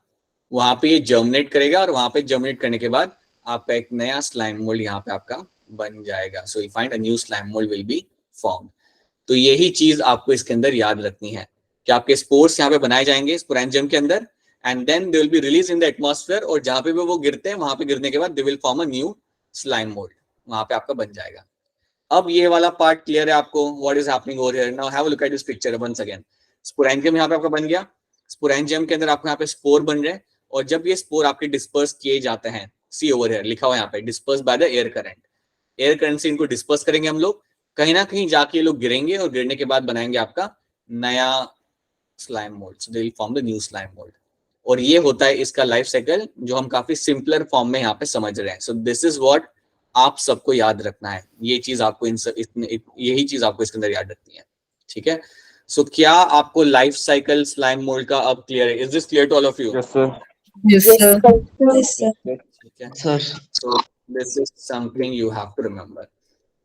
वहां पे ये जर्मिनेट करेगा, और वहां पे जर्मिनेट करने के बाद आपका एक नया स्लाइम मोल्ड यहाँ पे आपका बन जाएगा। So you find a new slime mould will be formed. तो यही चीज आपको इसके अंदर याद रखनी है कि आपके स्पोर्स यहाँ पे बनाए जाएंगे स्पोरेंजियम के अंदर, and then they will be release in the atmosphere, और जहां पे भी वो गिरते हैं वहां पे गिरने के बाद they will form a new slime mould, वहां पे आपका बन जाएगा। अब ये वाला पार्ट क्लियर है आपको, what is happening over here. Now have a look at this picture once again. Sporangium यहाँ पे आपका बन गया, स्पोरेंजियम के अंदर आपको यहाँ पे स्पोर बन रहे हैं, और जब ये स्पोर आपके डिस्पर्स किए जाते हैं, सी ओवर हियर लिखा हुआ यहाँ पे, disperse by the air current. Air current से इनको डिस्पर्स करेंगे हम लोग, कहीं ना कहीं जाके ये लोग गिरेंगे, और गिरने के बाद बनाएंगे आपका नया slime mould. So they will form the new slime mould. और ये होता है इसका लाइफ साइकिल, जो हम काफी सिंपलर फॉर्म में यहाँ पे समझ रहे हैं। सो दिस इज व्हाट आप सबको याद रखना है, ये चीज आपको यही चीज आपको इसके अंदर याद रखनी है, ठीक है। सो क्या आपको लाइफ साइकिल स्लाइम मोल्ड का अब क्लियर है? Is this clear to all of you? Yes, sir. Yes, sir. Yes, sir. ठीक है, Sir. So this is something you have to remember.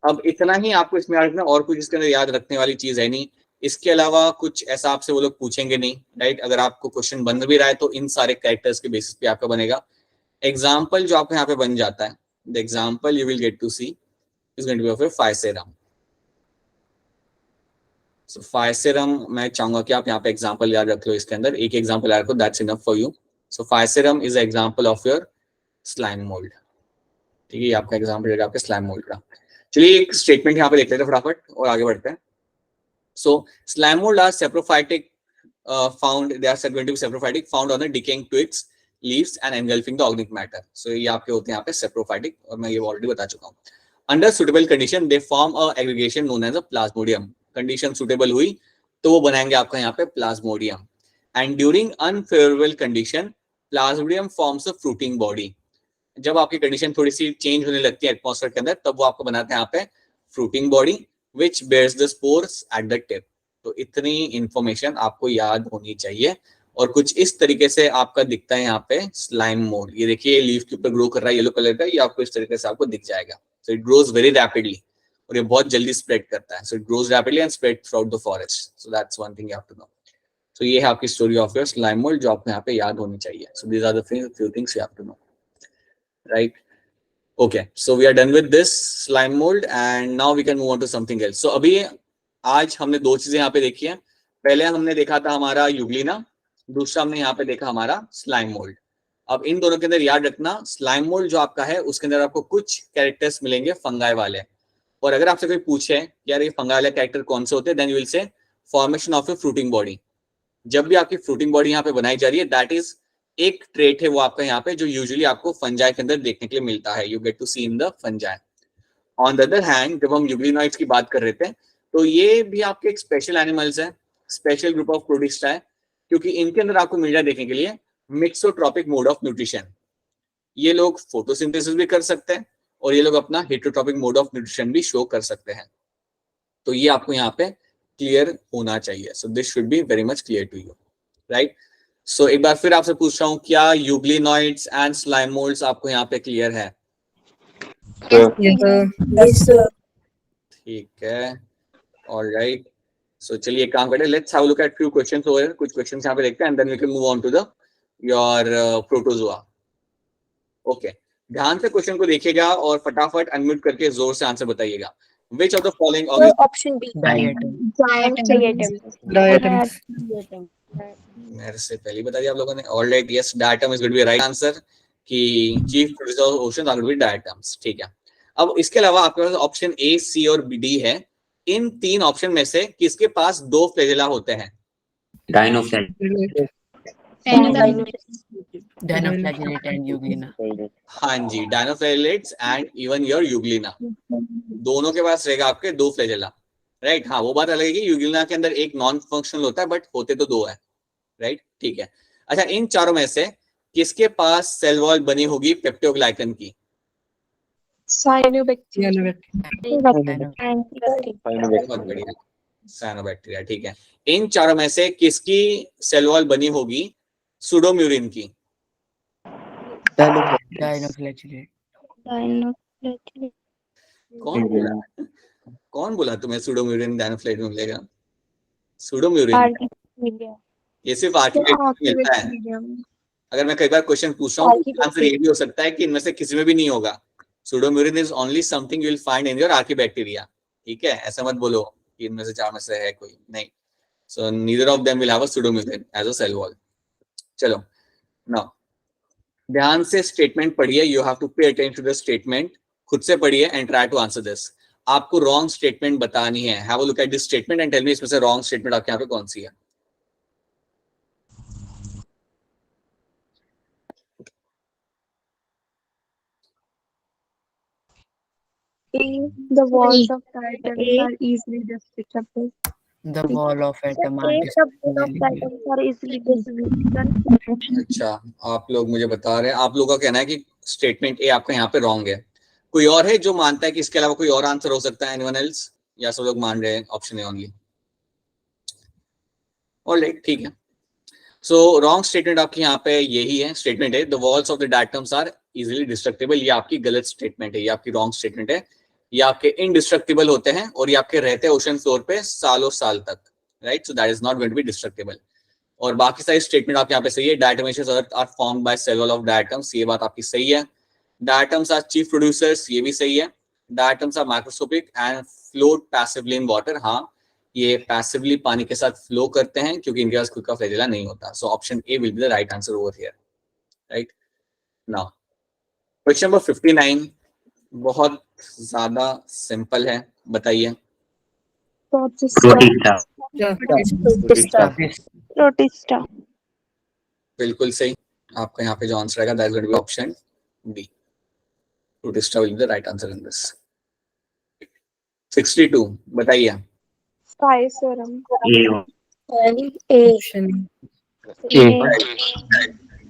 अब इतना ही आपको इसमें याद रखना, और कुछ इसके अंदर याद रखने वाली चीज है नहीं। इसके अलावा कुछ ऐसा आपसे वो लोग पूछेंगे नहीं, राइट। अगर आपको क्वेश्चन बन भी रहा है तो इन सारे कैरेक्टर्स के बेसिस पे आपका बनेगा। एग्जाम्पल जो आपको यहाँ पे बन जाता है, the example you will get to see is going to be of a Physarum. So Physarum मैं चाहूंगा कि आप यहाँ पे एग्जाम्पल याद रख लो, इसके अंदर एक एग्जाम्पल याद रखो, that's enough for you. So Physarum is example of your slime mold, ठीक है। आपका एग्जाम्पल रहेगा आपके स्लाइम मोल्ड का। चलिए एक स्टेटमेंट यहाँ पे देख लेते हैं फटाफट और आगे बढ़ते हैं। So slime mold are saprophytic found, they are going to be saprophytic, found on the decaying twigs, leaves and engulfing the organic matter. So ये आपके होते हैं यहाँ पे saprophytic, और मैं ये ऑलरेडी बता चुका हूँ. Under suitable condition they form a aggregation known as a plasmodium. Condition suitable हुई तो वो बनाएंगे आपका यहाँ पे plasmodium. And during unfavorable condition plasmodium forms a fruiting body. जब आपकी कंडीशन थोड़ी सी चेंज होने लगती है एटमॉस्फेयर के अंदर, तब वो आपको बनाते हैं यहाँ पे fruiting body which bears the spores at the tip. तो इतनी इंफॉर्मेशन आपको याद होनी चाहिए. और कुछ इस तरीके से आपका दिखता है यहाँ पे स्लाइम मोल्ड. ये देखिए लीफ के ऊपर ग्रो कर रहा है येलो कलर का, ये आपको इस तरीके से आपको दिख जाएगा. So it grows very rapidly और ये बहुत जल्दी स्प्रेड करता है. So it grows rapidly and spread throughout the forest. So that's one thing you have to know. So ये है आपकी story of your slime mold जो आपको यहाँ पे याद होनी चाहिए. So these are the few things you have to know. Right? Okay, so we are done with this slime mold and now we can move on to something else. So अभी आज हमने दो चीजें यहाँ पे देखी हैं. पहले हमने देखा था हमारा यूग्लिना, दूसरा हमने यहाँ पे देखा हमारा स्लाइम मोल्ड. अब इन दोनों के अंदर याद रखना, स्लाइम मोल्ड जो आपका है उसके अंदर आपको कुछ कैरेक्टर्स मिलेंगे फंगाई वाले. और अगर आपसे कोई पूछे यार ये फंगाई वाले कैरेक्टर कौन से होते हैं, then you will say formation of a fruiting body. जब भी आपकी फ्रूटिंग बॉडी यहाँ पे बनाई जा रही है, दैट इज एक ट्रेट है वो आपका यहाँ पे जो यूजुअली आपको फंजाई के अंदर देखने के लिए मिलता है. You get to see in the fungi. On the other hand जब हम यूग्लिनॉइड्स की बात कर रहे थे तो ये भी आपके एक स्पेशल एनिमल्स है, स्पेशल ग्रुप ऑफ प्रोटिस्टा है, क्योंकि इनके अंदर आपको मिल रहा है देखने के लिए मिक्सोट्रॉपिक मोड ऑफ न्यूट्रिशन. ये लोग फोटोसिंथेसिस भी कर सकते हैं और ये लोग अपना हेटरोट्रॉपिक मोड ऑफ न्यूट्रिशन भी शो कर सकते हैं. तो ये आपको यहाँ पे क्लियर होना चाहिए. So this should be very much clear to you, right? So एक बार फिर आपसे पूछ रहा हूँ, क्या यूग्लिनॉइड्स एंड स्लाइम मोल्ड्स आपको यहाँ पे क्लियर है? Yes, sir. ठीक है, ऑलराइट. सो चलिए एक काम करते हैं, let's have a look at few questions over. कुछ क्वेश्चंस यहाँ पे देखते हैं and then we can move on to the your protozoa. Okay, ध्यान से क्वेश्चन को देखिएगा और फटाफट अनम्यूट करके जोर से आंसर बताइएगा. Which of the following option B Diatoms. मेरे से पहले बता दिया आप लोगों ने. Alright, yes, diatom is going to be right answer कि chief producer of ocean are going to be diatoms. ठीक है. अब इसके अलावा आपके पास ऑप्शन ए, सी और डी है. इन तीन ऑप्शन में से किसके पास दो फ्लैजेला होते हैं? Dinoflagellate and Euglena. हाँ जी, डायनोफ्लैजेलेट्स एंड इवन योर यूग्लिना, दोनों के पास रहेगा आपके दो फ्लैजेला, राइट? हाँ, वो बात अलग है कि यूग्लिना के अंदर एक नॉन फंक्शनल होता है बट होते तो दो है, राइट? ठीक है. अच्छा, इन चारों में से किसके पास सेल वॉल बनी होगी पेप्टोग्लाइकन की? बहुत बढ़िया, साइनोबैक्टीरिया. ठीक है. इन चारों में से किसकी सेल वॉल बनी होगी सुडोम्यूरिन की? Dinoflagellate. कौन बोला तुम्हें सुडोम्यूरिन डायनोफ्लैजेलेट मिलेगा? सुडोम्यूरिन ये सिर्फ आर्किबैक्टीरिया में मिलता है. अगर मैं कई बार क्वेश्चन पूछ रहा हूँ तो आंसर ये भी हो सकता है कि इनमें से किसी में भी नहीं होगा. Pseudomurein is only something you will find in your archaebacteria. ठीक है, ऐसा मत बोलो कि इनमें से चार में से है कोई, नहीं. So neither of them will have a pseudomurein as a cell wall. चलो, नाउ ध्यान से स्टेटमेंट पढ़िए. You have to pay attention to the statement. खुद से पढ़िए and try to answer this. आपको रॉन्ग स्टेटमेंट बतानी है. Have a look at this statement and tell me इसमें से रॉन्ग स्टेटमेंट आपके यहाँ पे कौन सी है. The walls of diatoms are easily destructible. The wall of atom are अच्छा, आप लोग मुझे बता रहे हैं, आप लोगों का कहना है कि स्टेटमेंट ए आपका यहाँ पे रॉन्ग है. कोई और है जो मानता है कि इसके अलावा कोई और आंसर हो सकता है? Anyone else? या सब लोग मान रहे हैं ऑप्शन ए ओनली? ऑलराइट, ठीक है. सो रॉन्ग स्टेटमेंट आपकी यहाँ पे यही है. स्टेटमेंट है the walls of the diatoms are easily destructible. ये आपकी गलत स्टेटमेंट है, ये आपकी रॉन्ग स्टेटमेंट है. ये आपके इनडिस्ट्रक्टिबल होते हैं और ये आपके रहते हैं ओशन फ्लोर पे सालों साल तक, right? So that is not going to be destructible. और बाकी सारी स्टेटमेंट आप यहाँ पे सही है. Diatomaceous are formed by cell wall of diatoms, ये बात आपकी सही है. डायटम्स आर चीफ प्रोड्यूसर्स, ये भी सही है. Diatoms are microscopic and float passively in water. हाँ, ये पैसिवली पानी के साथ फ्लो करते हैं क्योंकि इनके पास खुद का फ्लैजेला नहीं होता. So option A will be the right answer over here, right? Now question number 59 बहुत ज्यादा सिंपल है. बताइए Protista. Protista. Protista. बिल्कुल सही। आपका यहाँ पे जो आंसर आएगा that is going to be option B. Protista will be the right answer in this. 62 बताइए। Pi serum.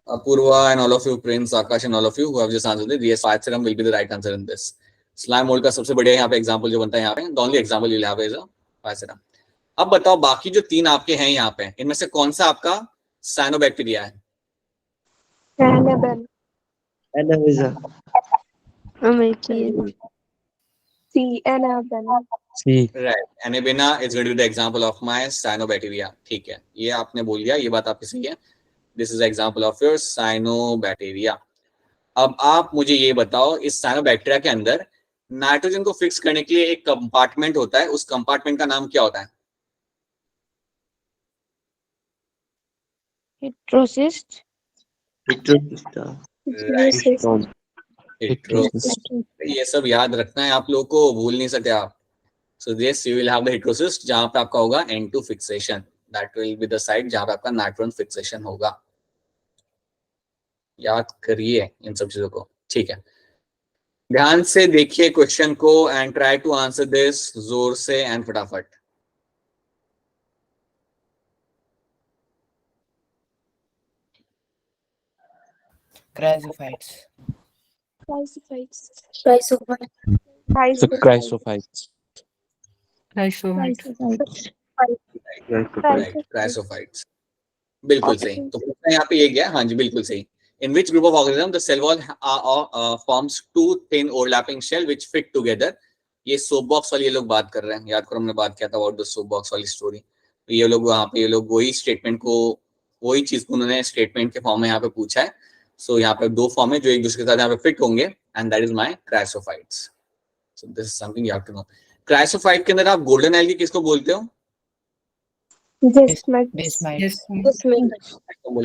Apurva and all of you, Prince, Akash and all of you who have just answered it, yes, Pi serum will be the right answer in this. Slime mold का सबसे बढ़िया यहाँ पे example जो बनता है यहाँ पे, the only example you'll have is a Pi serum. अब बताओ बाकी जो 3 आपके हैं यहाँ पे, इनमें से कौन सा आपका साइनोबैक्टीरिया है? Annabelle. Annabelle. C. Annabelle. C. Right. Annabella is going to be the example of my cyanobacteria. ठीक है, ये आपने बोल दिया, ये बात आपकी सही है. This is the example of your cyanobacteria. अब आप मुझे ये बताओ, इस साइनोबैक्टीरिया के अंदर नाइट्रोजन को फिक्स करने के लिए एक कंपार्टमेंट होता है, उस कंपार्टमेंट का नाम क्या होता है? Heterocyst. ये सब याद रखना है आप लोगों को, भूल नहीं सकते आप. So this you will have the heterocyst जहां पे आपका होगा N2 fixation. That will be the site जहां पे आपका नाइट्रोजन फिक्सेशन होगा. याद करिए इन सब चीजों को, ठीक है. ध्यान से देखिए क्वेश्चन को and try to answer this जोर से एंड फटाफट. Chrysophytes. Chrysophytes. बिल्कुल सही. तो प्रश्न यहाँ पे ये गया. हाँ जी बिल्कुल सही. In which group of organism the cell wall forms two thin overlapping shell which fit together? ये सोप बॉक्स वाली ये लोग बात कर रहे हैं. याद करो हमने बात किया था अबाउट द सोप बॉक्स वाली स्टोरी. तो ये लोग वहाँ पे ये लोग वही स्टेटमेंट को, वही चीज को उन्होंने स्टेटमेंट के फॉर्म में यहाँ पे पूछा है. सो यहाँ पे 2 फॉर्म है जो एक दूसरे के साथ यहाँ पे फिट होंगे and that is my chrysophytes. So this is something you have to know. Chrysophyte के अंदर आप गोल्डन एल्गी किसको बोलते हो? बोलेंगे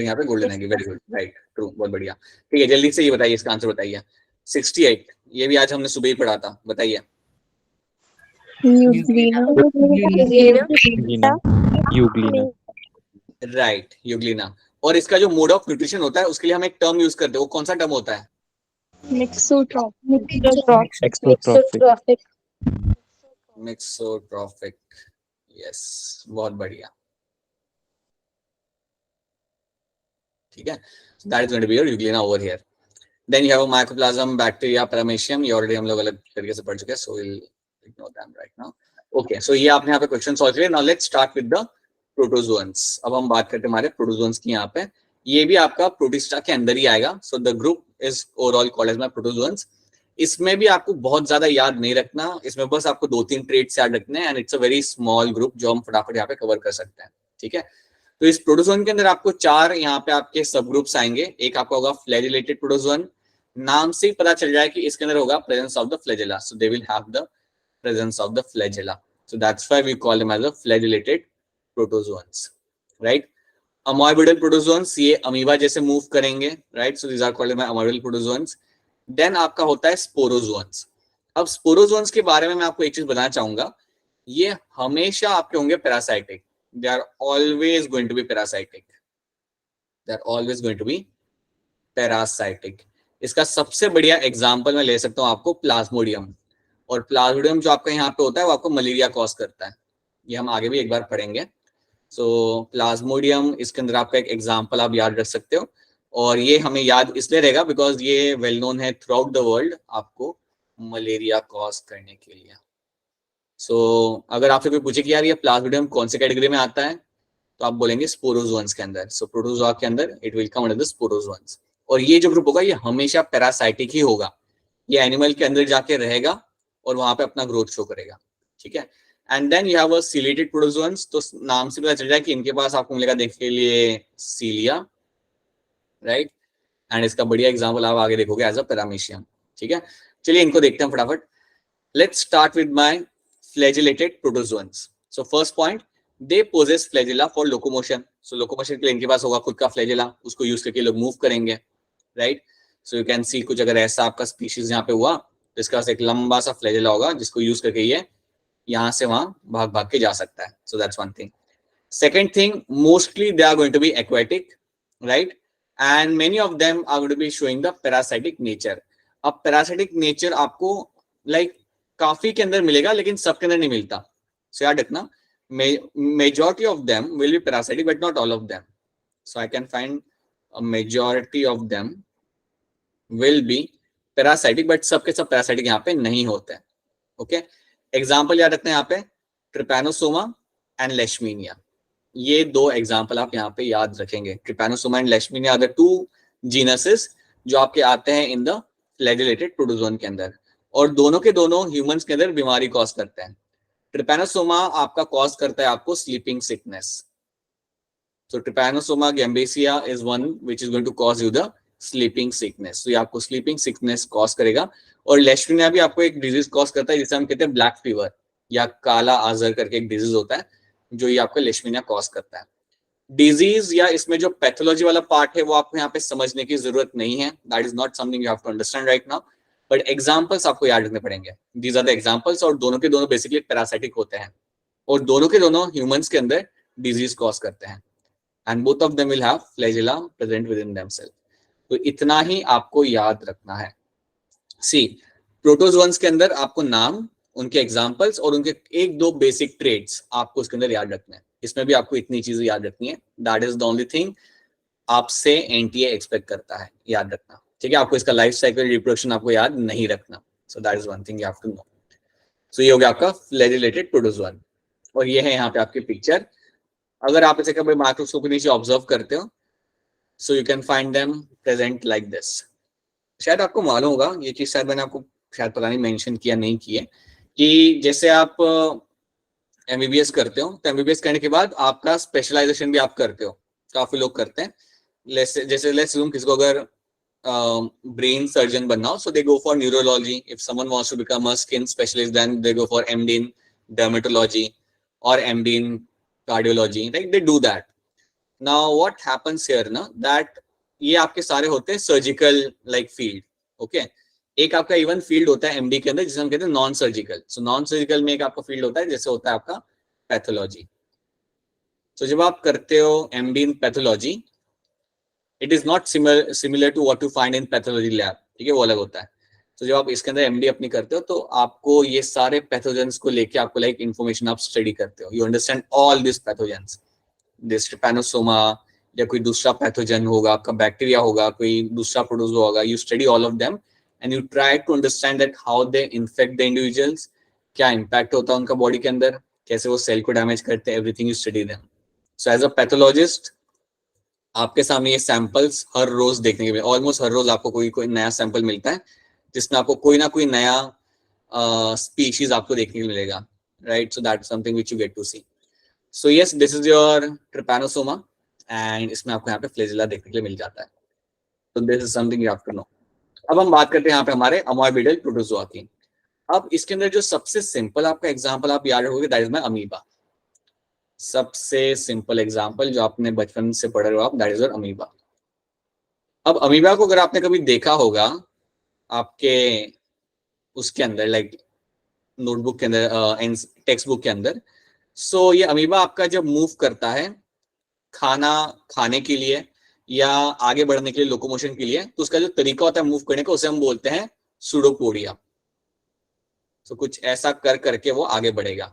यहाँ पे golden algae. Very good, right, true, बहुत बढ़िया. ठीक है, जल्दी से ये बताइए, इसका आंसर बताइए. 68, ये भी आज हमने सुबह ही पढ़ा था, बताइए. Right, Euglena. और इसका जो मोड ऑफ न्यूट्रिशन होता है उसके लिए हम एक टर्म यूज करते हैं, वो कौन सा टर्म होता है? मिक्सोट्रॉफिक. यस, बहुत बढ़िया. ठीक है, that is going to be your euglena over here. Then you have a mycoplasm, bacteria, paramecium. ये ऑलरेडी हम लोग अलग तरीके से पढ़ चुके हैं, so will ignore them right now. Okay, so ये आपने यहाँ पे क्वेश्चन सॉल्व किया. Now let's start with the protozoans. अब हम बात करते हैं हमारे प्रोटोजोअन्स की. यहाँ पे ये भी आपका प्रोटिस्टा के अंदर ही आएगा. So the group is overall called as my protozoans. इसमें भी आपको बहुत ज्यादा याद नहीं रखना, इसमें बस आपको 2-3 ट्रेट्स याद रखने हैं and it's a very small group जो हम फटाफट यहाँ पे कवर कर सकते हैं. ठीक है, तो इस प्रोटोजोन के अंदर आपको 4 यहाँ पे आपके सब ग्रुप्स आएंगे. एक आपका होगा फ्लैजिलेटेड प्रोटोजोन. नाम से ही पता चल जाए कि इसके अंदर होगा presence of the flagella. So they will have the presence of the flagella. So that's why we call them as the flagellated protozoans, right. Amoeboidal protozoans, ये अमीबा जैसे मूव करेंगे, right. So these are called by amoeboidal protozoans. Then आपका होता है sporozoans. अब sporozoans के बारे में मैं आपको एक चीज बताना चाहूंगा, ये हमेशा आपके होंगे parasitic. They are always going to be parasitic. They are always going to be parasitic. इसका सबसे बढ़िया एग्जांपल मैं ले सकता हूं आपको, प्लाज्मोडियम. और प्लाज्मोडियम जो आपका यहाँ पे होता है वो आपको मलेरिया कॉज करता है. ये हम आगे भी एक बार पढ़ेंगे. सो प्लाज्मोडियम, इसके अंदर आपका एक एग्जांपल आप याद रख सकते हो. और ये हमें याद इसलिए रहेगा बिकॉज ये वेल नोन है थ्रू आउट द वर्ल्ड आपको मलेरिया कॉज करने के लिए. सो अगर आपसे कोई पूछे कि यार ये प्लाज्मोडियम कौन से कैटेगरी में आता है, तो आप बोलेंगे स्पोरोजोन्स के अंदर. सो प्रोटोजोआ के अंदर it will come under the sporozoans. और ये जो ग्रुप होगा ये हमेशा पैरासाइटिक ही होगा. ये एनिमल के अंदर जाके रहेगा और वहां पे अपना ग्रोथ शो करेगा. ठीक है, and then you have a ciliated protozoans. तो नाम से पता चल जाए कि इनके पास आपको मिलेगा देखने के लिए सीलिया, राइट. एंड इसका बढ़िया एग्जाम्पल आप आगे देखोगे एज अ पैरामीशियम. ठीक है, चलिए इनको देखते हैं फटाफट. Let's start with my flagellated protozoans. So first point, they possess flagella for locomotion. So locomotion के लिए इनके पास होगा खुद का flagella, उसको यूज करके लोग मूव करेंगे, राइट. सो यू कैन सी कुछ अगर ऐसा आपका स्पीशीज यहाँ पे हुआ तो इसका एक लंबा सा flagella होगा जिसको यूज करके ये यहाँ से वहां भाग भाग के जा सकता है. So that's one thing. Second thing, mostly they are going to be aquatic, right? And many of them are going to be showing the parasitic nature. अब parasitic nature आपको like काफी के अंदर मिलेगा लेकिन सब के अंदर नहीं मिलता. So याद रखना, majority of them will be parasitic but not all of them. So I can find a majority of them will be parasitic but सब के सब parasitic यहाँ पे नहीं होते हैं. Okay? Example याद रखना है यहाँ पे Trypanosoma and Leishmania. ये दो एग्जाम्पल आप यहाँ पे याद रखेंगे. Trypanosoma and leishmania are the two genuses जो आपके आते हैं इन द फ्लैजेलेटेड प्रोटोजोन के अंदर, और दोनों के दोनों ह्यूमंस के अंदर बीमारी कॉज करते हैं. ट्रिपैनोसोमा आपका कॉज करता है आपको sleeping sickness. So trypanosoma gambiense is one which is going to cause you the sleeping sickness. तो ये आपको स्लीपिंग सिकनेस कॉज करेगा. और लेशमीनिया भी आपको एक डिजीज कॉज करता है जिसे हम कहते हैं ब्लैक फीवर या काला आजर करके एक डिजीज होता है जो ये आपको लेशमीनिया कॉज करता है. डिजीज या इसमें जो पैथोलॉजी वाला पार्ट है वो आपको यहाँ पे समझने की जरूरत नहीं है. That is not something you have to understand right now, but examples आपको याद रखने पड़ेंगे. दीज आर द एग्जांपल्स, और दोनों के दोनों बेसिकली पैरासाइटिक होते हैं और दोनों के दोनों ह्यूमंस के अंदर डिजीज कॉज करते हैं. And both of them will have flagella present within themself. तो इतना ही आपको याद रखना है. सी प्रोटोजोन्स के अंदर आपको नाम, उनके एग्जाम्पल्स और उनके एक दो बेसिक ट्रेड्स आपको उसके अंदर याद रखना है. इसमें भी आपको इतनी चीजें याद रखनी है. That is the only thing आपसे एनटीए एक्सपेक्ट करता है, याद रखना. ठीक है, आपको इसका लाइफ साइकिल रिप्रोडक्शन आपको याद नहीं रखना. So that is one thing you have to know. So ये हो गया आपका फ्लैजेलेटेड प्रोटोजोन, और ये है यहाँ पे आपकी पिक्चर. अगर आप इसे कभी माइक्रोस्कोप के नीचे ऑब्जर्व करते हो, so you can find them present like this. शायद आपको मालूम होगा, ये चीज शायद मैंने आपको शायद पता नहीं मेंशन किया नहीं किया, कि जैसे आप एमबीबीएस करते हो तो एमबीबीएस करने के बाद आपका स्पेशलाइजेशन भी आप करते हो. काफी लोग करते हैं. जैसे लेट्स अज्यूम किसी को अगर ब्रेन सर्जन बनना हो, so they go for neurology. If someone wants to become a skin specialist then they go for MD in dermatology और MD in cardiology. Right, they do that. Now what happens here ना, that ये आपके सारे होते हैं surgical like field. Okay, एक आपका even field होता है एमडी के अंदर जिसे हम कहते हैं non surgical. So non surgical में एक आपका फील्ड होता है जैसे होता है आपका पैथोलॉजी. सो जब आप करते हो MD in pathology, it is not similar to what you find in pathology lab. ठीक है, वो अलग होता है. तो जब आप इसके अंदर एमडी अपनी करते हो तो आपको ये सारे पैथोजेंस को लेके आपको लाइक इन्फॉर्मेशन आप स्टडी करते हो. You understand all this pathogens. This Trypanosoma या कोई दूसरा पैथोजन होगा, आपका बैक्टीरिया होगा, कोई दूसरा प्रोटोजोआ होगा. You study all of them and you try to understand that how they infect the individuals, क्या impact होता है उनका बॉडी के अंदर, कैसे वो सेल को डैमेज करते हैं. everything you study them. So as a pathologist आपके सामने ये सैंपल्स हर रोज देखने के लिए, ऑलमोस्ट हर रोज आपको कोई नया सैंपल मिलता है जिसमें आपको कोई ना कोई नया स्पीशीज आपको देखने को मिलेगा. Right, so that is something which you get to see. So yes, this is your trypanosoma and इसमें आपको यहाँ पे फ्लैजेला देखने के लिए मिल जाता है. तो this is something you have to know. अब हम बात करते हैं यहाँ पे हमारे अमोइबॉइडल प्रोटोजोआ की. अब इसके अंदर जो सबसे सिंपल आपका एग्जांपल आप याद रखोगे, दैट इज माय अमीबा. सबसे सिंपल एग्जांपल जो आपने बचपन से पढ़े हो आप, दैट इज योर अमीबा. अब अमीबा को अगर आपने कभी देखा होगा आपके उसके अंदर लाइक नोटबुक के अंदर, टेक्स्ट बुक के अंदर, सो ये अमीबा आपका जब मूव करता है खाना खाने के लिए या आगे बढ़ने के लिए, लोकोमोशन के लिए, तो उसका जो तरीका होता है मूव करने का उसे हम बोलते हैं सूडोपोडिया. तो कुछ ऐसा कर करके वो आगे बढ़ेगा.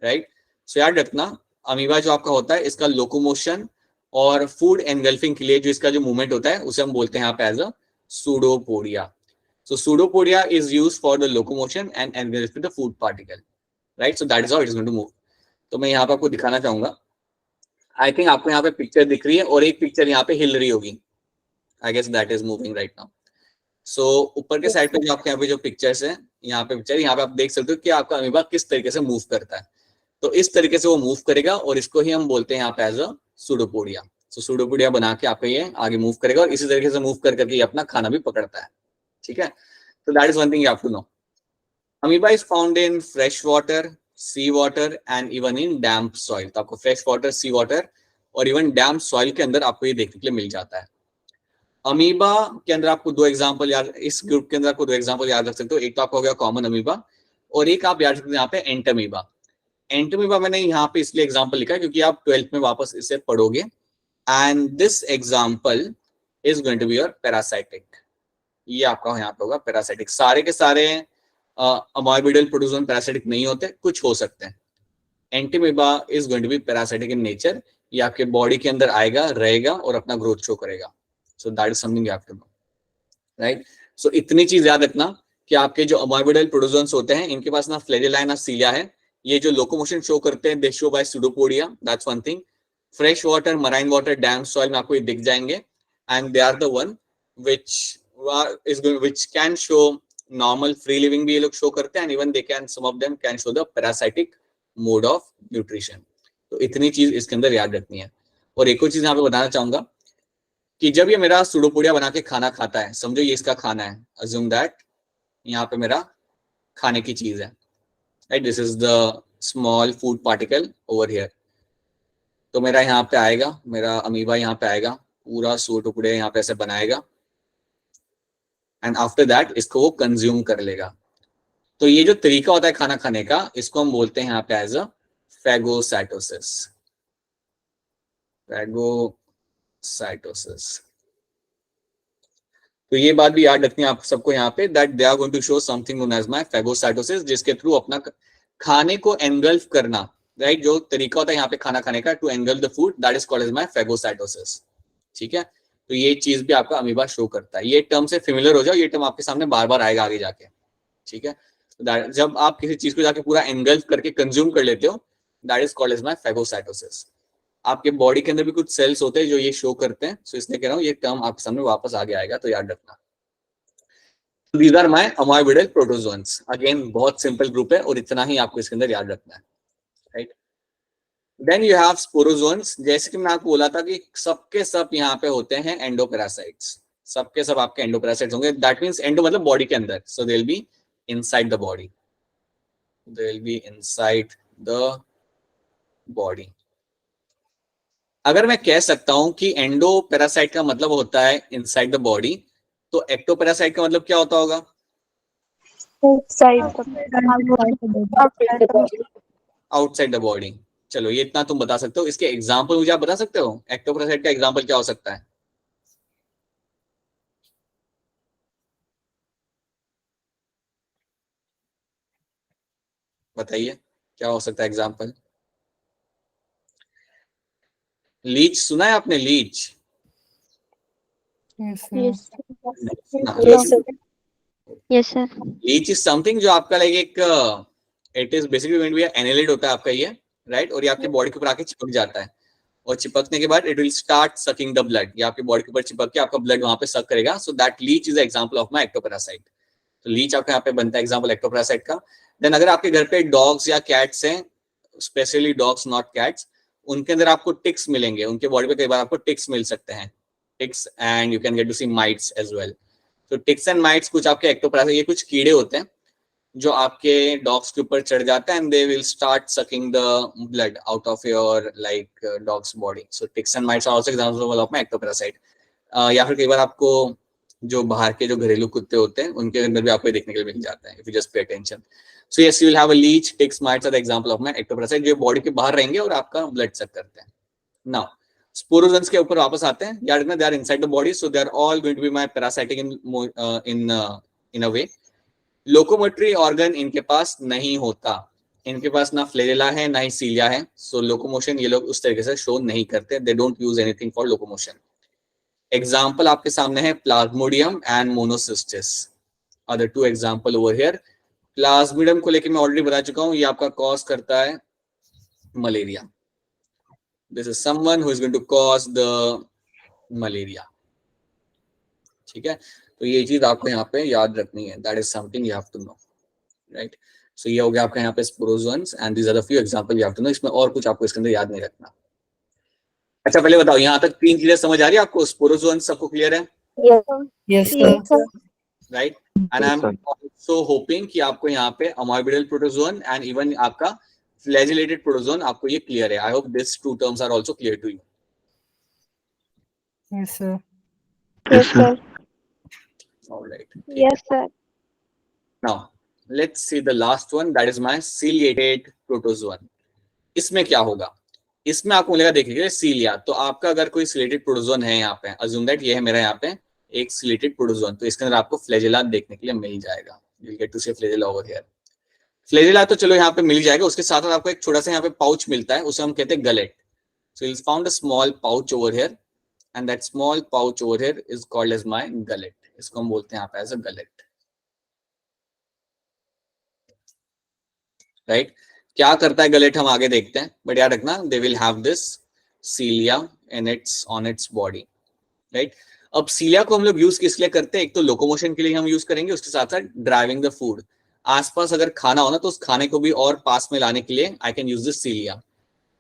राइट, सो याद रखना अमीबा जो आपका होता है इसका लोकोमोशन और फूड एनगल्फिंग के लिए जो इसका जो मूवमेंट होता है उसे हम बोलते हैं यहाँ पे as a pseudopodia. So pseudopodia is used for the locomotion and engulfing the food particle. Right, so that is how it is going to move. तो मैं यहाँ पे आपको दिखाना चाहूंगा. आई थिंक आपको यहाँ पे पिक्चर दिख रही है और एक पिक्चर यहाँ पे हिल रही होगी. I guess that is moving right now. So ऊपर के साइड पे जो आपके यहाँ पे जो पिक्चर्स है, यहाँ पे पिक्चर, यहाँ पे आप देख सकते हो कि आपका अमीबा किस तरीके से मूव करता है. तो इस तरीके से वो मूव करेगा और इसको ही हम बोलते हैं यहाँ पे as a pseudopodia. So pseudopodia बना के आपका ये आगे मूव करेगा और इसी तरीके से मूव कर करके ये अपना खाना भी पकड़ता है. ठीक है, तो that is one thing you have to know. Amoeba is found in fresh water, sea water and even in damp soil. तो आपको फ्रेश वाटर, सी वाटर और इवन डैम्प सॉइल के अंदर आपको ये देखने के लिए मिल जाता है. अमीबा के अंदर आपको दो एग्जांपल याद, इस ग्रुप के अंदर आपको दो एग्जांपल याद रख सकते हो. एक तो आपका हो गया कॉमन अमीबा और एक आप याद रखते यहाँ पे एंटमीबा। एंटमीबा मैंने यहाँ पे इसलिए एग्जाम्पल लिखा है क्योंकि आप 12th में वापस इसे पढ़ोगे, and this example is going to be your parasitic. ये आपका यहाँ पे होगा पैरासाइटिक। सारे के सारे अमॉर्बिडल प्रोटोजोन पैरासाइटिक नहीं होते, कुछ हो सकते हैं। Entamoeba is going to be parasitic in nature. ये आपके बॉडी के अंदर आएगा, रहेगा और अपना ग्रोथ शो करेगा। So that is something you have to know, right. So इतनी चीज याद रखना कि आपके जो अमॉर्बिडल प्रोटोजोन्स होते हैं इनके पास ना फ्लैजेला है ना सीलिया है। ये जो लोकोमोशन शो करते हैं they show by pseudopodia, that's one thing. Fresh water, marine water, damp soil में आपको ये दिख जाएंगे, and they are the one which can show normal free living भी ये लोग शो करते हैं, and even they can, some of them can show the parasitic mode of nutrition। तो इतनी चीज इसके अंदर याद रखनी है। और एक और चीज यहाँ पे बताना चाहूंगा कि जब ये मेरा सुडोपोडिया बना के खाना खाता है, समझो ये इसका खाना है, assume that यहाँ पे मेरा खाने की चीज है, right? This is the small food particle over here। तो मेरा यहाँ पे आएगा, मेरा अमीबा यहाँ पे आएगा, पूरा सुडोपोडिया यहाँ पे ऐसे बनाएगा, एंड आफ्टर दैट इसको वो कंज्यूम कर लेगा। तो ये जो तरीका होता है खाना खाने का, इसको हम बोलते हैं यहाँ पे एज अ फैगोसाइटोसिस। फैगोसाइटोसिस। तो ये बात भी याद रखनी है आप सबको यहाँ पे, that they are going to show something known as my phagocytosis, जिसके थ्रू अपना खाने को एनगल्फ करना, राइट। जो तरीका होता है यहाँ पे खाना खाने का to engulf the food, that is called as my phagocytosis. ठीक है, तो ये चीज भी आपका अमीबा शो करता है। ये टर्म से फेमिलियर हो जाओ, ये टर्म आपके सामने बार बार आएगा आगे जाके। ठीक है, जब आप किसी चीज को जाके पूरा एनगल्फ करके कंज्यूम कर लेते हो, that is called as my phagocytosis. आपके बॉडी के अंदर भी कुछ सेल्स होते हैं जो ये शो करते हैं, सो इसलिए कह रहा हूँ ये टर्म आपके सामने वापस आगे आएगा, तो याद रखना। These are my amoeboidal protozoans. Again बहुत सिंपल ग्रुप है और इतना ही आपको इसके अंदर याद रखना है, right. Then you have sporozoans. जैसे कि मैं आपको बोला था कि सबके सब यहाँ पे होते हैं एंडोपैरासाइट्स, सबके सब आपके एंडोपैरासाइट्स होंगे। दैट मींस एंडो मतलब बॉडी के अंदर, so they will be inside the body, they will be inside the body. अगर मैं कह सकता हूं कि एंडोपैरासाइट का मतलब होता है इनसाइड द बॉडी, तो एक्टोपैरासाइट का मतलब क्या होता होगा? Outside the body. चलो ये इतना तुम बता सकते हो। इसके एग्जाम्पल मुझे आप बता सकते हो? एक्टोपैरासाइट का एग्जाम्पल क्या हो सकता है? बताइए क्या हो सकता है एग्जाम्पल? लीच सुना है आपने? Leech? Yes sir। Leech is something जो आपका लाइक एक it is basically going to be annelid होता है आपका ये, राइट। और ये आपके बॉडी के ऊपर आके चिपक जाता है, और चिपकने के बाद it will start sucking the blood. ये आपके बॉडी के ऊपर चिपक के आपका ब्लड वहां पे सक करेगा। So that leech is example of my ectoparasite. तो लीच आपका यहाँ पे बनता है एग्जांपल एक्टोपैरासाइट का। देन अगर आपके घर पे डॉग्स या कैट्स हैं, स्पेशली डॉग्स नॉट कैट्स, उनके अंदर आपको टिक्स मिलेंगे, उनके बॉडी पे कई बार आपको टिक्स मिल सकते हैं, ticks, and you can get to see mites as well. तो टिक्स एंड माइट्स कुछ आपके एक्टोपैरासाइट, ये कुछ कीड़े होते हैं जो आपके डॉग्स के ऊपर चढ़ जाते हैं, and they will start sucking the blood out of your like dogs body. So ticks and mites are also example of my ectoparasite. या फिर कई बार आपको जो बाहर के जो घरेलू कुत्ते होते हैं उनके अंदर भी आपको देखने के लिए मिल जाता है, if you just pay attention. So yes, you will have a leech, ticks, mites are the example of my ectoparasite, जो बॉडी के बाहर रहेंगे और आपका ब्लड सक करते हैं। नाउ स्पोरोजोन्स के ऊपर वापस आते हैं। याद रखना, they are inside the body, so they are all going to be my parasitic in a way. Locomotory organ इनके पास नहीं होता, इनके पास ना फ्लेजेला है ना ही सीलिया है। सो लोकोमोशन ये लोग उस तरीके से शो नहीं करते, they don't use anything for locomotion. Example आपके सामने है plasmodium and monocystis are the two example over here. Plasmodium को लेकर मैं ऑलरेडी बता चुका हूं, ये आपका कॉज करता है malaria. This is someone who is going to cause the malaria. ठीक है, तो ये चीज आपको यहाँ पे याद रखनी है, that is something you have to know, right. So ये हो गया आपका यहाँ पे sporozoans, and these are the few example you have to know. इसमें और कुछ आपको इसके अंदर याद नहीं रखना। अच्छा पहले बताओ, यहाँ तक तीन चीजें समझ आ रही है आपको? स्पोरोजोन्स सबको क्लियर है, Yes, sir. Right? And I am also hoping कि आपको यहाँ पे अमॉर्बिडल प्रोटोजोन एंड इवन आपका फ्लैजिलेटेड प्रोटोजोन आपको ये क्लियर है। I hope this two terms are also clear to you. Yes, sir. Yes sir। Alright, Yes sir। Now let's see the last one, that is my ciliated protozoan. इसमें क्या होगा, इसमें आपको मिलेगा, देखिए सीलिया, तो आपका अगर कोई सिलेटेड प्रोटोजोन है यहाँ पे, अज्यूम दैट ये है मेरा यहाँ पे एक सिलेटेड प्रोटोजोन, तो इसके अंदर आपको फ्लैजेला देखने के लिए मिल जाएगा। You get to see flagella over here. Flagella तो चलो यहाँ पे मिल जाएगा, उसके साथ आपको एक छोटा सा यहाँ पे पाउच मिलता है, उसे हम कहते हैं gullet. So is found a small pouch over here and that small pouch over here is called as my gullet. इसको हम बोलते हैं यहाँ पे एज अ गलेट, राइट। क्या करता है गलेट हम आगे देखते हैं, बट याद रखना they will have this cilia in its on its body, right. अब सीलिया को हम लोग यूज किस लिए करते हैं, एक तो लोकोमोशन के लिए हम यूज करेंगे, उसके साथ साथ ड्राइविंग द फूड। आसपास अगर खाना हो ना तो उस खाने को भी और पास में लाने के लिए आई कैन यूज दिस सीलिया।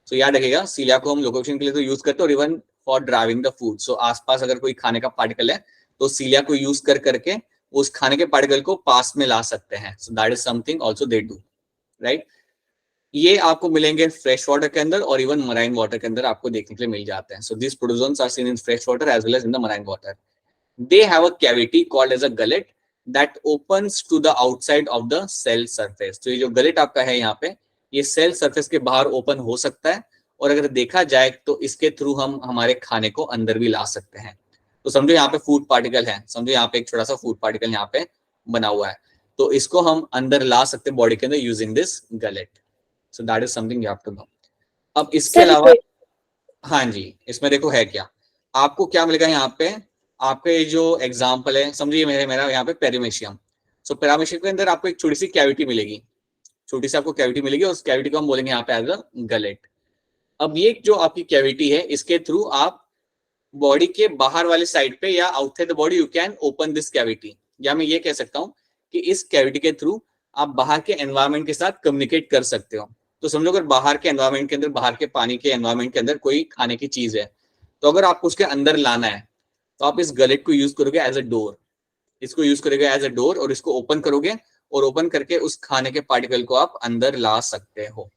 सो याद रखिएगा सीलिया को हम लोकोमोशन के लिए तो यूज करते हैं, और even for driving the food. So आसपास अगर कोई खाने का पार्टिकल है तो सीलिया को यूज कर करके उस खाने के पार्टिकल को पास में ला सकते हैं। सो that is something also they do, right. ये आपको मिलेंगे फ्रेश वाटर के अंदर और इवन मराइन वाटर के अंदर आपको देखने के लिए मिल जाते हैं। So this protozoans are seen in fresh water as well as in the marine water. They have a cavity called as a gullet that opens to the outside of the cell surface. तो ये जो gullet आपका है यहाँ पे, ये cell surface के बाहर ओपन हो सकता है, और अगर देखा जाए तो इसके थ्रू हम हमारे खाने को अंदर भी ला सकते हैं। तो समझो यहाँ पे फूड पार्टिकल है, समझो यहाँ पे एक छोटा सा फूड पार्टिकल यहाँ पे बना हुआ है, तो इसको हम अंदर ला सकते हैं बॉडी के अंदर using this gullet. So that is something you have to know. अब इसके अलावा हाँ जी, इसमें देखो है क्या, आपको क्या मिलेगा यहाँ पे, आपके जो एग्जाम्पल है, समझिए मेरा यहाँ पे पेरीमेशियम। सो पेरीमेशियम के अंदर आपको एक छोटी सी कैविटी मिलेगी, छोटी सी आपको कैविटी मिलेगी, और उस कैविटी को हम बोलेंगे यहाँ पे एज अ गलेट। अब ये जो आपकी कैविटी है, इसके थ्रू आप बॉडी के बाहर वाले साइड पे या outside the body you can open this cavity, या मैं ये कह सकता हूँ कि इस कैविटी के थ्रू आप बाहर के एनवायरमेंट के साथ कम्युनिकेट कर सकते हो। तो समझो अगर बाहर के एनवायरमेंट के अंदर, बाहर के पानी के एनवायरमेंट के अंदर कोई खाने की चीज है, तो अगर आपको उसके अंदर लाना है तो आप इस गलेट को यूज करोगे एज अ डोर, इसको यूज करोगे एज अ डोर, और इसको ओपन करोगे, और ओपन करके उस खाने के पार्टिकल को आप अंदर ला सकते हो।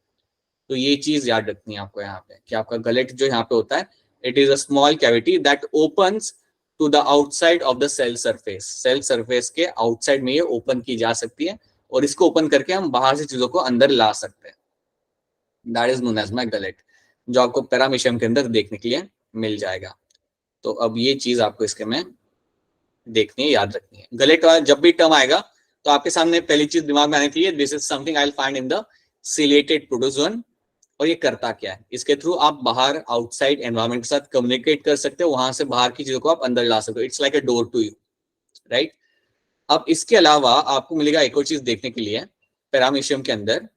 तो ये चीज याद रखनी है आपको यहाँ पे कि आपका गलेट जो यहाँ पे होता है, it is a small cavity that opens to the outside of the cell surface. Cell surface के आउटसाइड में ये ओपन की जा सकती है, और इसको ओपन करके हम बाहर से चीजों को अंदर ला सकते हैं। That is known as my gullet, जो आपको पेरामीशियम के अंदर देखने के लिए मिल जाएगा। तो अब ये चीज आपको इसके में देखनी है, याद रखनी है। गलेट का जब भी टर्म आएगा तो आपके सामने पहली चीज दिमाग में आनी चाहिए, this is something I will find in the chelated protozoan. और ये करता क्या है, इसके थ्रू आप बाहर आउटसाइड एनवायरमेंट के साथ कम्युनिकेट कर सकते हो, वहां से बाहर की चीजों को आप अंदर ला सकते हो। It's like a door to you, right. अब इसके अलावा आपको मिलेगा एक और चीज देखने के लिए पेरामीशियम के अंदर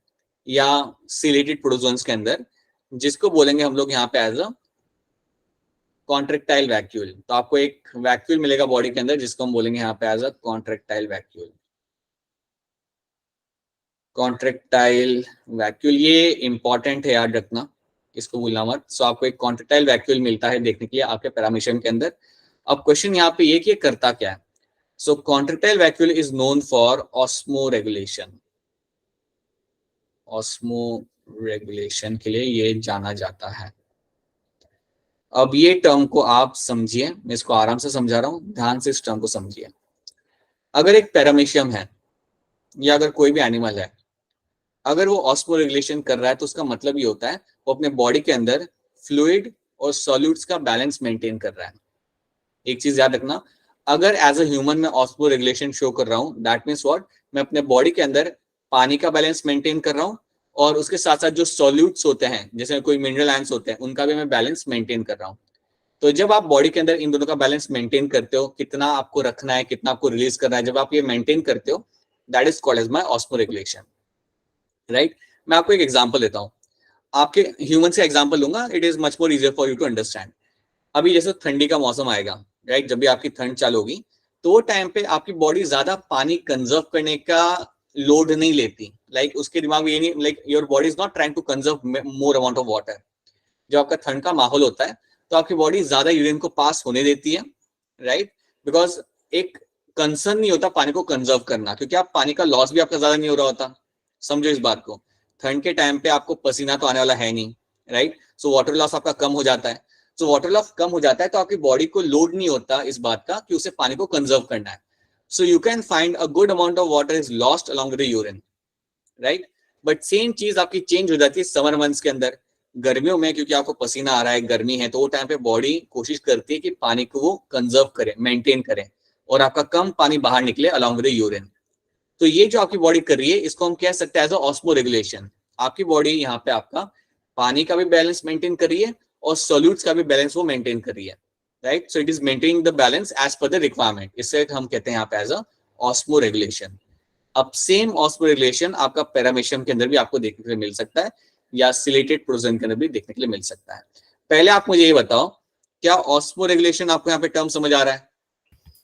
या सिलेटेड प्रोटोजोन्स के अंदर, जिसको बोलेंगे हम लोग यहाँ पे एज अ कॉन्ट्रेक्टाइल वैक्यूल। तो आपको एक वैक्यूल मिलेगा बॉडी के अंदर, जिसको हम बोलेंगे यहाँ पे as a contractile vacuole. Contractile vacuole ये इंपॉर्टेंट है, याद रखना, इसको भूलना मत। सो आपको एक कॉन्ट्रेक्टाइल वैक्यूल मिलता है देखने के लिए आपके पेरामीशियम के अंदर। अब क्वेश्चन यहाँ पे ये कि करता क्या है। So contractile vacuole is known for osmoregulation. Osmoregulation के लिए ये जाना जाता है। अब ये टर्म को आप समझिए, मैं इसको आराम से समझा रहा हूं, ध्यान से इस टर्म को समझिए। अगर एक पेरामीशियम है या अगर कोई भी एनिमल है, अगर वो ऑस्मो रेगुलेशन कर रहा है तो उसका मतलब ये होता है वो अपने बॉडी के अंदर फ्लूइड और सॉल्यूट्स का बैलेंस मेंटेन कर रहा है। एक चीज याद रखना, अगर एज अ ह्यूमन में ऑस्मो रेगुलेशन शो कर रहा हूं, दैट मीन्स व्हाट, मैं अपने बॉडी के अंदर पानी का बैलेंस मेंटेन कर रहा हूं, और उसके साथ साथ जो सॉल्यूट्स होते हैं जैसे कोई मिनरल आयंस होते हैं, उनका भी मैं बैलेंस मेंटेन कर रहा हूं। तो जब आप बॉडी के अंदर इन दोनों का बैलेंस मेंटेन करते हो, कितना आपको रखना है, कितना आपको रिलीज करना है, जब आप ये मेंटेन करते हो, that is called as my osmoregulation, right. मैं आपको एक एग्जांपल देता हूं, आपके ह्यूमन से एग्जांपल लूंगा, it is much more easier for you to understand. अभी जैसे ठंडी का मौसम आएगा, राइट, जब भी आपकी ठंड चालू होगी, तो वो टाइम पे आपकी बॉडी ज्यादा पानी कंजर्व करने का लोड नहीं लेती। लाइक उसके दिमाग में ये नहीं, like your body is not trying to conserve more amount of water. जब आपका ठंड का माहौल होता है तो आपकी बॉडी ज्यादा यूरिन को पास होने देती है, राइट, बिकॉज एक कंसर्न नहीं होता पानी को कंजर्व करना, क्योंकि आप पानी का लॉस भी आपका ज्यादा नहीं हो रहा होता। समझो इस बात को, ठंड के टाइम पे आपको पसीना तो आने वाला है नहीं, राइट, सो वाटर लॉस आपका कम हो जाता है। सो वाटर लॉस कम हो जाता है तो आपकी बॉडी को लोड नहीं होता इस बात का कि उसे पानी को कंजर्व करना है। So you can find a good amount of water is lost along with the urine, right? But same चीज आपकी चेंज हो जाती है समर मंथ्स के अंदर. गर्मियों में क्योंकि आपको पसीना आ रहा है, गर्मी है, तो वो टाइम पे बॉडी कोशिश करती है कि पानी को वो कंजर्व करे, मेंटेन करे, और आपका कम पानी बाहर निकले अलॉन्ग विद द यूरिन. तो ये जो आपकी बॉडी कर रही है, इसको हम कह सकते हैं एज अ ऑस्मो रेगुलेशन. आपकी बॉडी यहाँ पे आपका पानी का भी बैलेंस मेंटेन कर रही है और सॉल्यूट्स का भी बैलेंस वो मेंटेन कर रही है, right? So it is maintaining the balance as per the requirement. इससे हम कहते हैं यहाँ पे एज अ ऑस्मो रेगुलेशन. अब सेम ऑस्मो रेगुलेशन आपका पैरामीशियम के अंदर भी आपको देखने के लिए मिल सकता है, या सिलेटेड प्रोटोजोन के अंदर भी देखने के लिए मिल सकता है. पहले आप मुझे ये बताओ, क्या ऑस्मो रेगुलेशन आपको यहाँ पे टर्म समझ आ रहा है?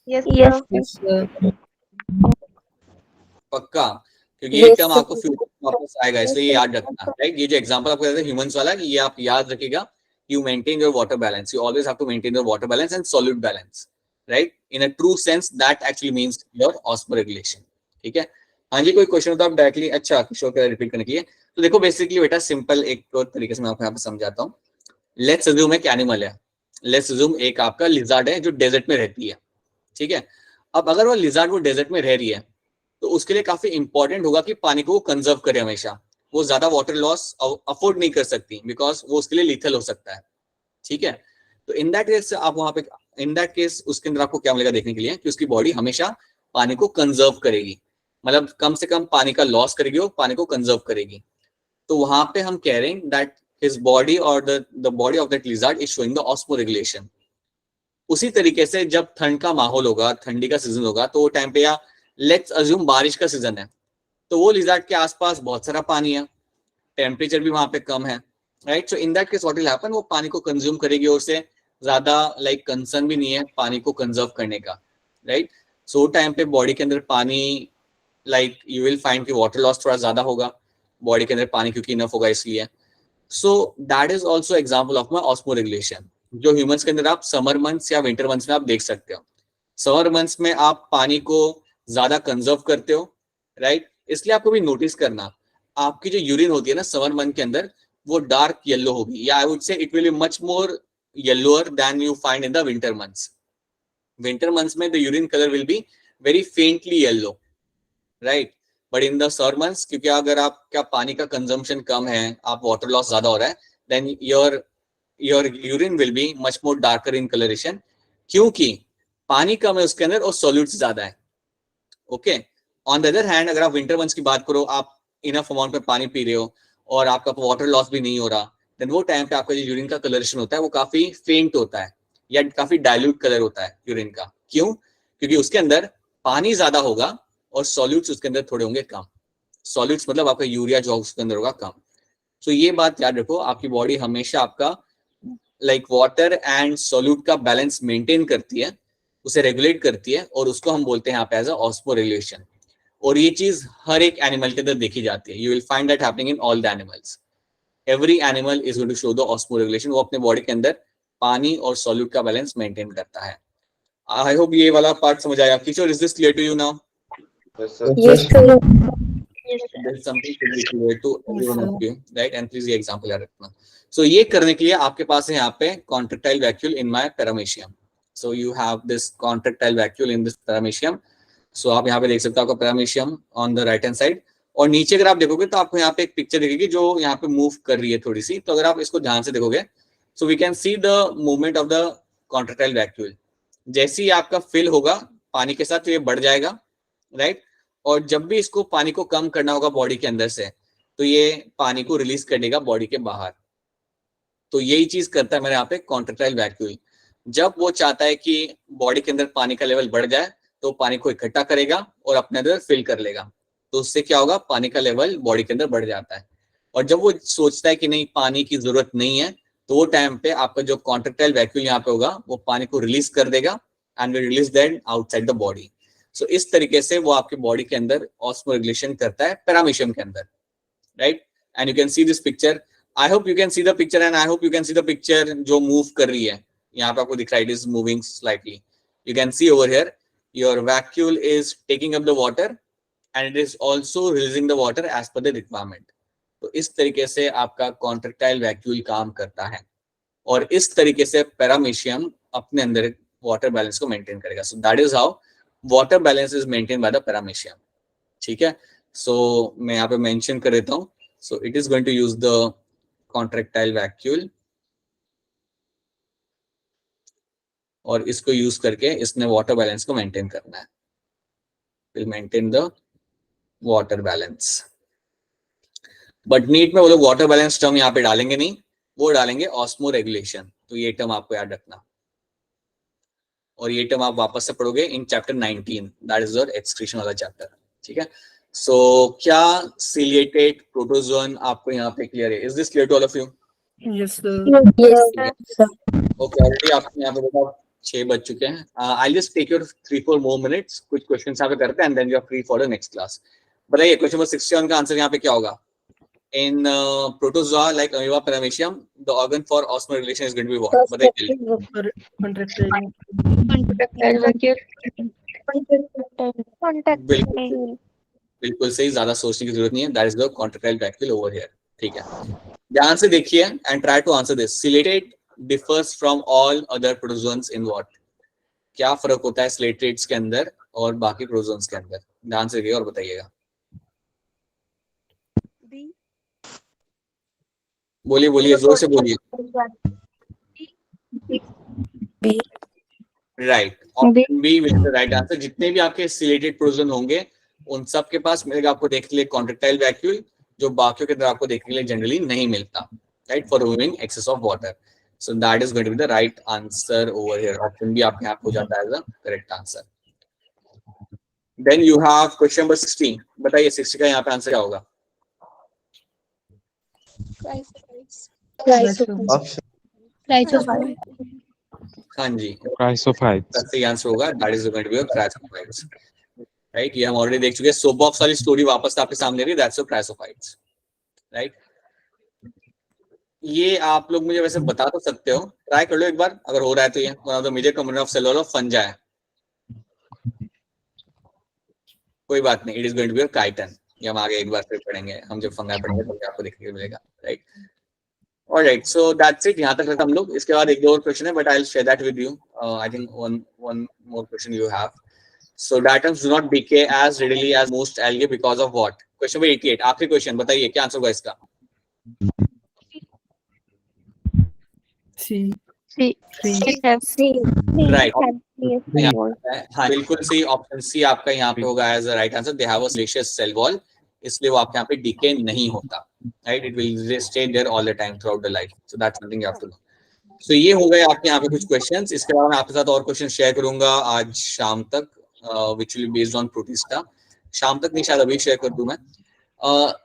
Yes, Yes. sir. Yes, sir. पक्का? क्योंकि ये Yes, टर्म sir. आपको फ्यूचर में वापस आएगा, इसलिए ये याद रखना, राइट? ये जो एग्जांपल आपको देते हैं ह्यूमंस वाला, ये आप याद रखिएगा. You maintain your water balance. You always have to maintain your water balance and solute balance, right? In a true sense, that actually means your osmoregulation. ठीक है? हाँ जी, कोई क्वेश्चन हो तो आप डायरेक्टली, अच्छा किशोर का रिपीट करने के लिए. तो देखो बेसिकली बेटा सिंपल एक तो तरीके से मैं आपको यहाँ पे समझाता हूँ. लेट्स अज्यूम एक एनिमल है. लेट्स अज्यूम एक आपका लिजार्ड है जो डेजर्ट में रहती है. ठीक है? अब अगर वो लिजार्ड वो डेजर्ट में रह रही है, तो उसके लिए काफी इंपॉर्टेंट होगा कि पानी को वो कंजर्व करे हमेशा. वो ज्यादा वाटर लॉस अफोर्ड नहीं कर सकती, बिकॉज वो उसके लिए लीथल हो सकता है. ठीक है? तो इन दैट केस आप वहां पे, इन दैट केस उसके अंदर आपको क्या मिलेगा देखने के लिए कि उसकी बॉडी हमेशा पानी को कंजर्व करेगी, मतलब कम से कम पानी का लॉस करेगी और पानी को कंजर्व करेगी. तो वहां पे हम कह रहे हैं दैट हिज बॉडी और the body of that lizard is showing the osmo regulation. उसी तरीके से जब ठंड का माहौल होगा, ठंडी का सीजन होगा, तो वो टाइम पे, या लेट्स अज्यूम बारिश का सीजन है, तो वो लिजार्ड के आसपास बहुत सारा पानी है, टेम्परेचर भी वहां पे कम है, right? So in that case what will happen, वो पानी को कंज्यूम करेगी और उससे ज्यादा लाइक कंसर्न भी नहीं है पानी को कंजर्व करने का, राइट? सो टाइम पे बॉडी के अंदर पानी, लाइक यू विल फाइंड कि वाटर लॉस थोड़ा ज्यादा होगा बॉडी के अंदर पानी, क्योंकि इनफ होगा इसलिए. सो that is also example of my osmo regulation, जो ह्यूमंस के अंदर आप समर मंथ्स या विंटर मंथ्स में आप देख सकते हो. समर मंथ्स में आप पानी को ज्यादा कंजर्व करते हो, राइट? इसलिए आपको भी नोटिस करना, आपकी जो यूरिन होती है ना समर मंथ के अंदर, वो डार्क येलो होगी, या I would say it will be much more yellower than you find in the winter months. Winter months में the urine colour will be very faintly yellow, right? But in the summer months, क्योंकि अगर आपका पानी का consumption कम है, आप water loss ज्यादा हो रहा है, then your urine will be much more darker in colouration, क्योंकि पानी कम है उसके अंदर और सॉल्यूट्स ज्यादा है. Okay? On the other hand, अगर आप विंटर मंथ्स की बात करो, आप इनफ अमाउंट में पानी पी रहे हो और आपका वाटर लॉस भी नहीं हो रहा, देन वो टाइम पे आपका जो यूरिन का कलरेशन होता है वो काफी फेंट होता है, या काफी डाइल्यूट कलर होता है यूरिन का. क्यों? क्योंकि उसके अंदर पानी ज्यादा होगा और सॉल्यूट्स उसके अंदर थोड़े होंगे कम. सॉल्यूट्स मतलब आपका यूरिया जो उसके अंदर होगा कम. तो ये बात याद रखो, आपकी बॉडी हमेशा आपका लाइक वाटर एंड सॉल्यूट का बैलेंस मेंटेन करती है, उसे रेगुलेट करती है, और उसको हम बोलते हैं यहाँ पे एज अ ऑस्मो रेगुलेशन. और ये चीज हर एक एनिमल के अंदर देखी जाती है. You will find that happening in all the animals. Every animal is going to show the osmoregulation. वो अपने बॉडी के अंदर पानी और सॉल्यूट का बैलेंस मेंटेन करता है. आई होप ये वाला पार्ट समझ आया. Kishore, is this clear to you now? Yes, sir. Yes, sir. There's something to be clear to everyone of you, right? And please ये एग्जांपल याद रखना. So ये करने के लिए आपके पास है यहाँ पे contractile vacuole in my paramecium. So you have this contractile vacuole in this paramecium. So आप यहाँ पे देख सकते हो आपका paramecium on the right hand side. और नीचे अगर आप देखोगे तो आपको यहाँ पे एक पिक्चर दिखेगी जो यहाँ पे मूव कर रही है थोड़ी सी. तो अगर आप इसको ध्यान से देखोगे, so we can see the movement of the contractile vacuole. जैसे ही आपका फिल होगा पानी के साथ तो ये बढ़ जाएगा, राइट? और जब भी इसको पानी को कम करना होगा बॉडी के अंदर से, तो ये पानी को रिलीज कर देगा बॉडी के बाहर. तो यही चीज करता है मेरे यहाँ पे कॉन्ट्रैक्टाइल वैक्यूल. जब वो चाहता है कि बॉडी के अंदर पानी का लेवल बढ़ जाए, तो पानी को इकट्ठा करेगा और अपने अंदर फिल कर लेगा. तो उससे क्या होगा, पानी का लेवल बॉडी के अंदर बढ़ जाता है. और जब वो सोचता है कि नहीं पानी की जरूरत नहीं है, तो वो टाइम पे आपका जो कॉन्ट्रैक्टाइल वैक्यूल यहाँ पे होगा वो पानी को रिलीज कर देगा and will release that outside the body. So इस तरीके से वो आपके बॉडी के अंदर ऑस्मो रेगुलेशन करता है पैरामीशियम के अंदर, right? And you can see this picture. I hope you can see the picture and I hope you can see the picture जो मूव कर रही है. यहाँ पे आपको दिख रहा है, it is moving slightly. You can see over here your vacuole is taking up the water and it is also releasing the water as per the requirement. तो इस तरीके से आपका कॉन्ट्रैक्टाइल वैक्यूल काम करता है और इस तरीके से पैरामीशियम अपने अंदर वाटर बैलेंस को मेंटेन करेगा. So that is how water balance is maintain by the paramecium. ठीक है, सो मैं यहाँ पे मेंशन कर देता हूँ। So it is going to use the contractile vacuole, और इसको यूज करके इसने वाटर बैलेंस को मेंटेन करना है, will maintain the water balance. But NEET में वो लोग वाटर बैलेंस टर्म यहाँ पे डालेंगे नहीं, वो डालेंगे ऑस्मो रेगुलेशन। तो ये टर्म आपको याद रखना, और ये टर्म आप वापस से पढ़ोगे in chapter 19, that is your excretion वाला चैप्टर। ठीक है, सो क्या सिलिएटेड प्रोटोजोन आपको यहाँ पे क्लियर है? Is this clear to all of you? Yes, sir. Okay, already आपको यहाँ पे देखो 6 बज चुके हैं। I just take your 3-4 more minutes, कुछ क्वेश्चंस यहाँ पे करते हैं and then you are free for the next class. बताइए क्वेश्चन नंबर 61 का आंसर यहाँ पे क्या होगा? In protozoa like amoeba paramecium, the organ for osmoregulation is going to be what? बताइए। Contractile vacuole. बिल्कुल सही, ज्यादा सोचने की जरूरत नहीं है। That is the contractile vacuole over here. ठीक है, ध्यान से देखिए and try to answer this. Ciliated differs from all other protozoans in what? क्या फर्क होता है सिलेटेट्स के अंदर और बाकी प्रोटोजोन्स के अंदर? ध्यान से देखिए और बताइएगा। बोलिए बोलिए, जोर से बोलिए। Right, option B will the right answer. जितने भी आपके सिलेटेड प्रोटोजोन होंगे उन सब के पास मिलेगा आपको देखने के लिए कॉन्ट्रैक्टाइल वैक्यूल, जो बाकियों के अंदर आपको देखने के लिए जनरली नहीं मिलता, right, for removing excess of water. So that is going to be the right answer over here. Option B आपके यहाँ हो जाता है as a correct answer. Then you have question number 16। बताइए 60 का यहाँ पे आंसर क्या होगा? हाँ जी, Chrysophytes. सही आंसर होगा। That is going to be chrysophytes, right. ये हम ऑलरेडी देख चुके हैं। सोपबॉक्स वाली स्टोरी वापस आपके सामने रही, दैट्स क्राइसोफाइट्स, राइट। ये आप लोग मुझे वैसे बता तो सकते हो, ट्राई कर लो एक बार अगर हो रहा है तो। ये one of the major component of cell wall of fungi है। कोई बात नहीं, it is going to be chitin. ये हम आगे एक बार फिर पढ़ेंगे, हम जब फंगा पढ़ेंगे तो आपको देखने को मिलेगा, right. Alright, so that's it, यहाँ तक रहता हम लोग। इसके बाद एक दो और क्वेश्चन है, but I will share that with you. I think one more question you have. So atoms do not decay as readily as most algae because of what? Question number 88, आखिरी क्वेश्चन, बताइए क्या answer होगा इसका? Right, हाँ बिल्कुल सही, option C आपका यहाँ पे होगा as a right answer. They have a siliceous cell wall, इसलिए वो आपके यहाँ पे डिके नहीं होता, right. It will stay there all the time throughout the life. So that's something you have to know. So ये हो गए आपके यहाँ पे कुछ क्वेश्चंस। इसके बाद मैं आपके साथ और क्वेश्चन शेयर करूंगा आज शाम तक, which will be based on Protista। शाम तक नहीं, शायद अभी शेयर कर दूं मैं।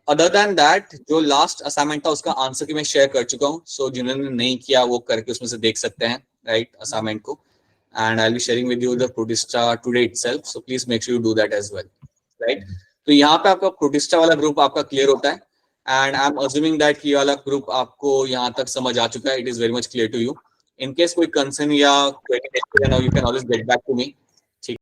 अदर देन दैट, जो लास्ट असाइनमेंट था उसका आंसर की मैं शेयर कर चुका हूँ। सो जिन्होंने नहीं किया वो करके उसमें से देख सकते हैं, राइट, असाइनमेंट को। And I will be sharing with you the protista today itself, so please make sure you do that as well, right. तो यहाँ पे आपका प्रोटिस्टा वाला ग्रुप आपका क्लियर होता है, and I am assuming that ये वाला ग्रुप आपको यहाँ तक समझ आ चुका है। It is very much clear to you. In case कोई कंसर्न या क्वेरी है, you can always get back to me